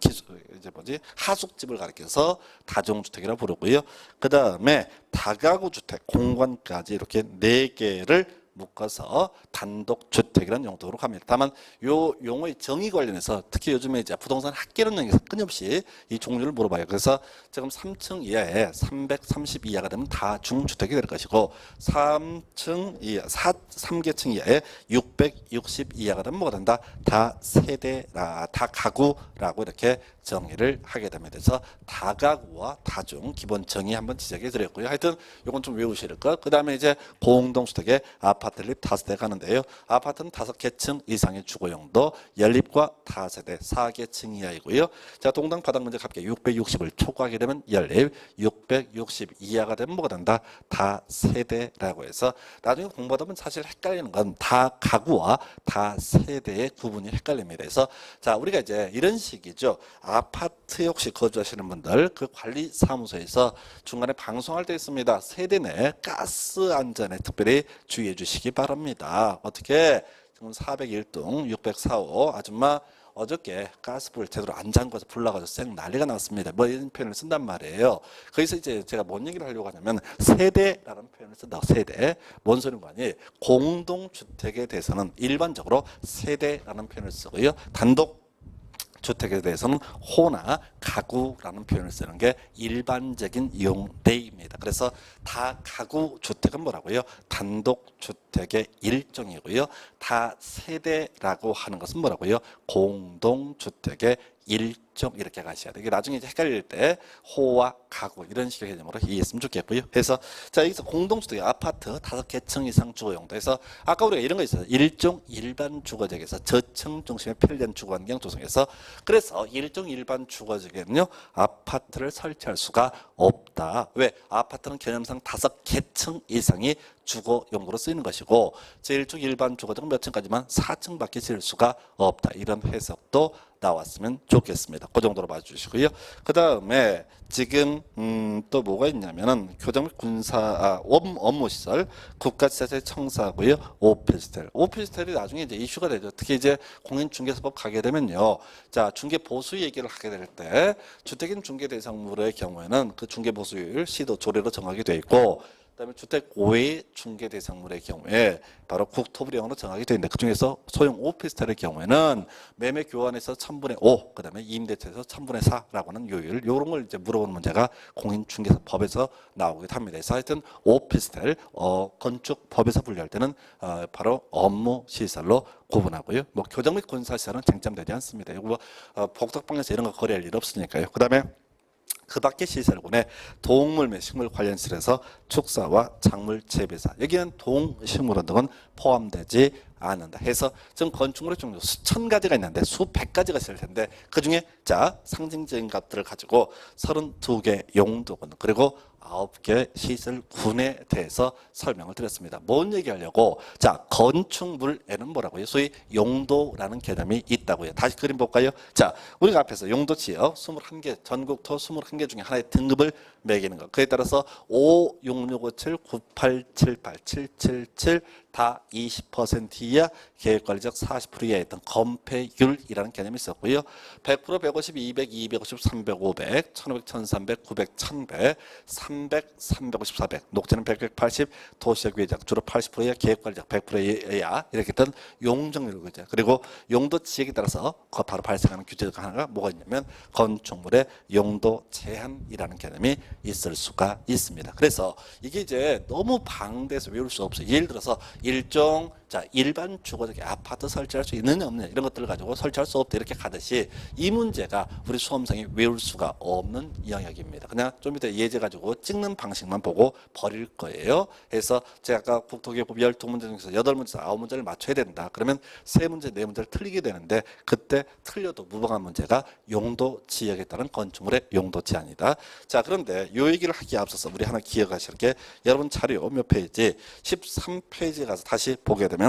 뭐지? 하숙집을 가리켜서 다중주택이라고 부르고요. 그다음에 다가구 주택 공간까지 이렇게 4개를 묶어서 단독주택이라는 용도로 갑니다. 다만 요 용어의 정의 관련해서 특히 요즘에 이제 부동산 학계론 영역에서 끊임없이 이 종류를 물어봐요. 그래서 지금 3층 이하에 330 이하가 되면 다 중주택이 될 것이고 3층 이하 3계층 이하에 660 이하가 되면 뭐가 된다? 다 세대라 다 가구라고 이렇게 정의를 하게 됩니다. 그래서 다가구와 다중 기본 정의 한번 지적해 드렸고요. 하여튼 이건 좀 외우실 것. 그 다음에 이제 공동주택에 아파트를 5대 가는데요. 아파트는 5계층 이상의 주거용도, 연립과 다세대 4계층 이하이고요. 자, 동당 바닥 문제 값게 660을 초과하게 되면 연립, 660 이하가 되면 뭐가 된다? 다세대라고 해서 나중에 공부하다 보면 사실 헷갈리는 건 다가구와 다세대의 구분이 헷갈립니다. 그래서 자, 우리가 이제 이런 식이죠. 아파트에 혹시 거주하시는 분들 그 관리사무소에서 중간에 방송할 때 있습니다. 세대 내 가스 안전에 특별히 주의해 주시기 바랍니다. 어떻게 지금 401동 604호 아줌마 어저께 가스불 제대로 안 잠궈서 불 나가서 쌩 난리가 났습니다. 뭐 이런 표현을 쓴단 말이에요. 거기서 이제 제가 뭔 얘기를 하려고 하냐면 세대라는 표현을 쓴다고. 세대. 뭔 소리인가 하니 공동주택에 대해서는 일반적으로 세대라는 표현을 쓰고요. 단독 주택에 대해서는 호나 가구라는 표현을 쓰는 게 일반적인 용례입니다. 그래서 다 가구 주택은 뭐라고요? 단독 주택의 일종이고요. 다 세대라고 하는 것은 뭐라고요? 공동 주택의 일종 이렇게 가셔야 돼요. 나중에 이제 헷갈릴 때 호와 가구 이런 식의 개념으로 이해했으면 좋겠고요. 그래서 자 여기서 공동주택 아파트 5계층 이상 주거용도 해서 아까 우리가 이런 거 있어요. 일종 일반 주거지역에서 저층 중심의 편리한 주거 환경 조성해서 그래서 일종 일반 주거지역에는요 아파트를 설치할 수가 없다. 왜? 아파트는 개념상 5계층 이상이 주거 용도로 쓰이는 것이고 제1종 일반 주거지역은 몇 층까지만 4층밖에 지을 수가 없다. 이런 해석도 나왔으면 좋겠습니다. 그 정도로 봐주시고요. 그 다음에 지금 또 뭐가 있냐면은 교정 및 군사 업무시설 국가시설에 청사하고요. 오피스텔. 오피스텔이 나중에 이제 이슈가 되죠. 특히 이제 공인중개사법 가게 되면요. 자 중개 보수 얘기를 하게 될 때 주택인 중개 대상물의 경우에는 그 중개 보수율 시도 조례로 정하게 돼 있고. 그다음에 주택 5회 중개 대상물의 경우에 바로 국토부령으로 정하게 되는데 그중에서 소형 오피스텔의 경우에는 매매 교환에서 1000분의 5, 그다음에 임대차에서 1000분의 4라고 하는 요율 이런 걸 이제 물어보는 문제가 공인중개사법에서 나오기도 합니다. 그래서 하여튼 오피스텔 건축법에서 분류할 때는 바로 업무 시설로 구분하고요. 뭐 교정 및 군사 시설은 쟁점되지 않습니다. 이거 뭐 복덕방에서 이런 거 거래할 일 없으니까요. 그다음에 그 밖의 시설군에 동물 및 식물 관련 시설에서 축사와 작물 재배사 여기는 동식물원 등은 포함되지 않는다 해서 지금 건축물의 종류 수천 가지가 있는데 수백 가지가 있을 텐데 그중에 자 상징적인 것들을 가지고 32개 용도군 그리고 9개 시설군에 대해서 설명을 드렸습니다. 뭔 얘기하려고? 자 건축물에는 뭐라고요? 소위 용도라는 개념이 있다고요. 다시 그림 볼까요? 자 우리가 앞에서 용도 지역 21개 전국토 21개 중에 하나의 등급을 매기는 것. 그에 따라서 5, 6, 6, 5, 7, 9, 8, 7, 8, 7, 7, 7 다 20% 이하 계획관리적 40% 이하에 있던 건폐율이라는 개념이 있었고요. 100%, 150, 200, 250, 300, 500, 1500, 1300, 900, 1100, 300, 350, 400 녹지는 100, 180 도시적 위작 주로 80% 이하 계획관리적 100% 이하 이렇게 했던 용적률 규제 그리고 용도 지역에 따라서 바로 발생하는 규제가 하나가 뭐가 있냐면 건축물의 용도 제한이라는 개념이 있을 수가 있습니다. 그래서 이게 이제 너무 방대해서 외울 수 없어요. 예를 들어서 일종 자 일반 주거지역에 아파트 설치할 수 있느냐 없느냐 이런 것들을 가지고 설치할 수 없다 이렇게 가듯이 이 문제가 우리 수험생이 외울 수가 없는 영역입니다. 그냥 좀 이따 예제 가지고 찍는 방식만 보고 버릴 거예요. 그래서 제가 아까 국토교육법 12문제 중에서 8문제에서 9문제를 맞춰야 된다. 그러면 3문제, 4문제를 틀리게 되는데 그때 틀려도 무방한 문제가 용도 지역에 따른 건축물의 용도 제한이다. 자 그런데 이 얘기를 하기에 앞서서 우리 하나 기억하실 게 여러분 자료 몇 페이지 13페이지 가서 다시 보게 되면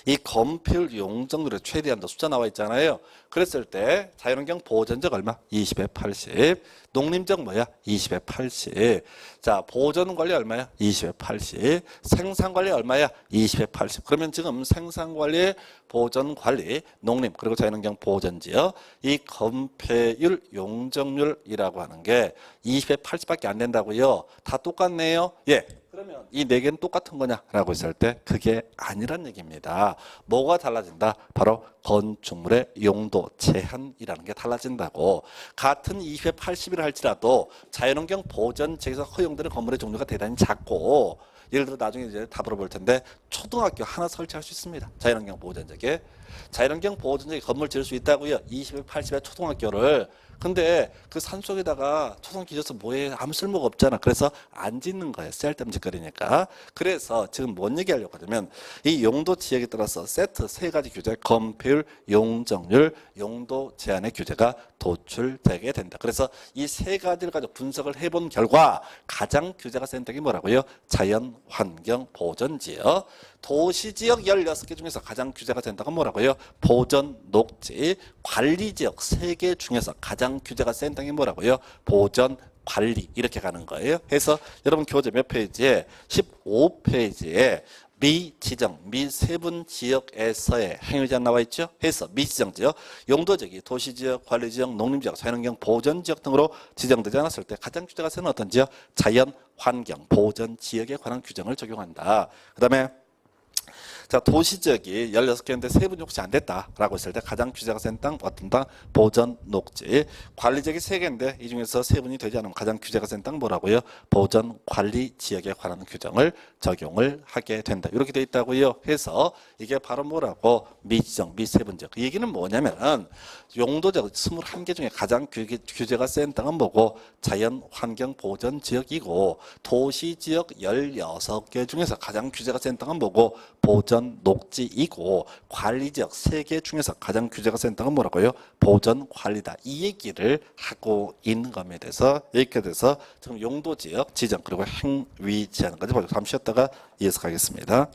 이 건폐율 용적률의 최대한도 숫자 나와 있잖아요. 그랬을 때 자연환경 보전적 얼마? 20에 80. 농림적 뭐야? 20에 80. 자, 보전관리 얼마야? 20에 80. 생산관리 얼마야? 20에 80. 그러면 지금 생산관리, 보전관리, 농림 그리고 자연환경 보전지역 이 건폐율 용적률이라고 하는 게 20에 80밖에 안 된다고요. 다 똑같네요. 예. 그러면 이 네 개는 똑같은 거냐라고 했을 때 그게 아니란 얘기입니다. 뭐가 달라진다? 바로 건축물의 용도 제한이라는 게 달라진다고. 같은 20에 80이라 할지라도 자연환경 보전지역에서 허용되는 건물의 종류가 대단히 작고, 예를 들어 나중에 이제 답으로 볼 텐데 초등학교 하나 설치할 수 있습니다. 자연환경 보전지역에. 자연환경 보전지역에 건물 지을 수 있다고요. 20에 80의 초등학교를. 근데 그 산속에다가 초등학교 지어서 뭐해? 아무 쓸모가 없잖아. 그래서 안 짓는 거예요. 쓸데없는 짓거리니까. 그래서 지금 뭔 얘기하려고 하냐면 이 용도 지역에 따라서 세트 세 가지 규제, 건폐율, 용적률, 용도 제한의 규제가 도출되게 된다. 그래서 이 세 가지를 가지고 분석을 해본 결과 가장 규제가 센 땅이 뭐라고요? 자연환경보전지역. 도시지역 16개 중에서 가장 규제가 센 땅은 뭐라고요? 보전, 녹지. 관리지역 3개 중에서 가장 규제가 센 땅이 뭐라고요? 보전, 관리. 이렇게 가는 거예요. 그래서 여러분 교재 몇 페이지에? 15페이지에 미지정, 미세분 지역에서의 행위제한 나와 있죠. 해서 미지정 지역, 용도지역이 도시지역, 관리지역, 농림지역, 자연환경 보전지역 등으로 지정되지 않았을 때 가장 규제가 세는 어떤 지역? 자연환경 보전지역에 관한 규정을 적용한다. 그 다음에 자, 도시지역이 16개인데 세분이 혹시 안 됐다라고 했을 때 가장 규제가 센 땅 어떤 땅? 보전, 녹지. 관리지역이 3개인데 이 중에서 세분이 되지 않으면 가장 규제가 센 땅 뭐라고요? 보전, 관리 지역에 관한 규정을 적용을 하게 된다. 이렇게 돼 있다고요. 해서 이게 바로 뭐라고? 미지정, 미세분지역. 그 얘기는 뭐냐면은 용도지역 21개 중에 가장 규제가 센 땅은 뭐고? 자연환경보전지역이고 도시지역 16개 중에서 가장 규제가 센 땅은 뭐고? 보전, 녹지이고 관리지역 3개 중에서 가장 규제가 센 땅은 뭐라고요? 보전 관리다. 이 얘기를 하고 있는 것에 대해서 이렇게 돼서 지금 용도지역 지정 그리고 행위 제한까지 보죠. 잠시 쉬었다가 이어서 가겠습니다.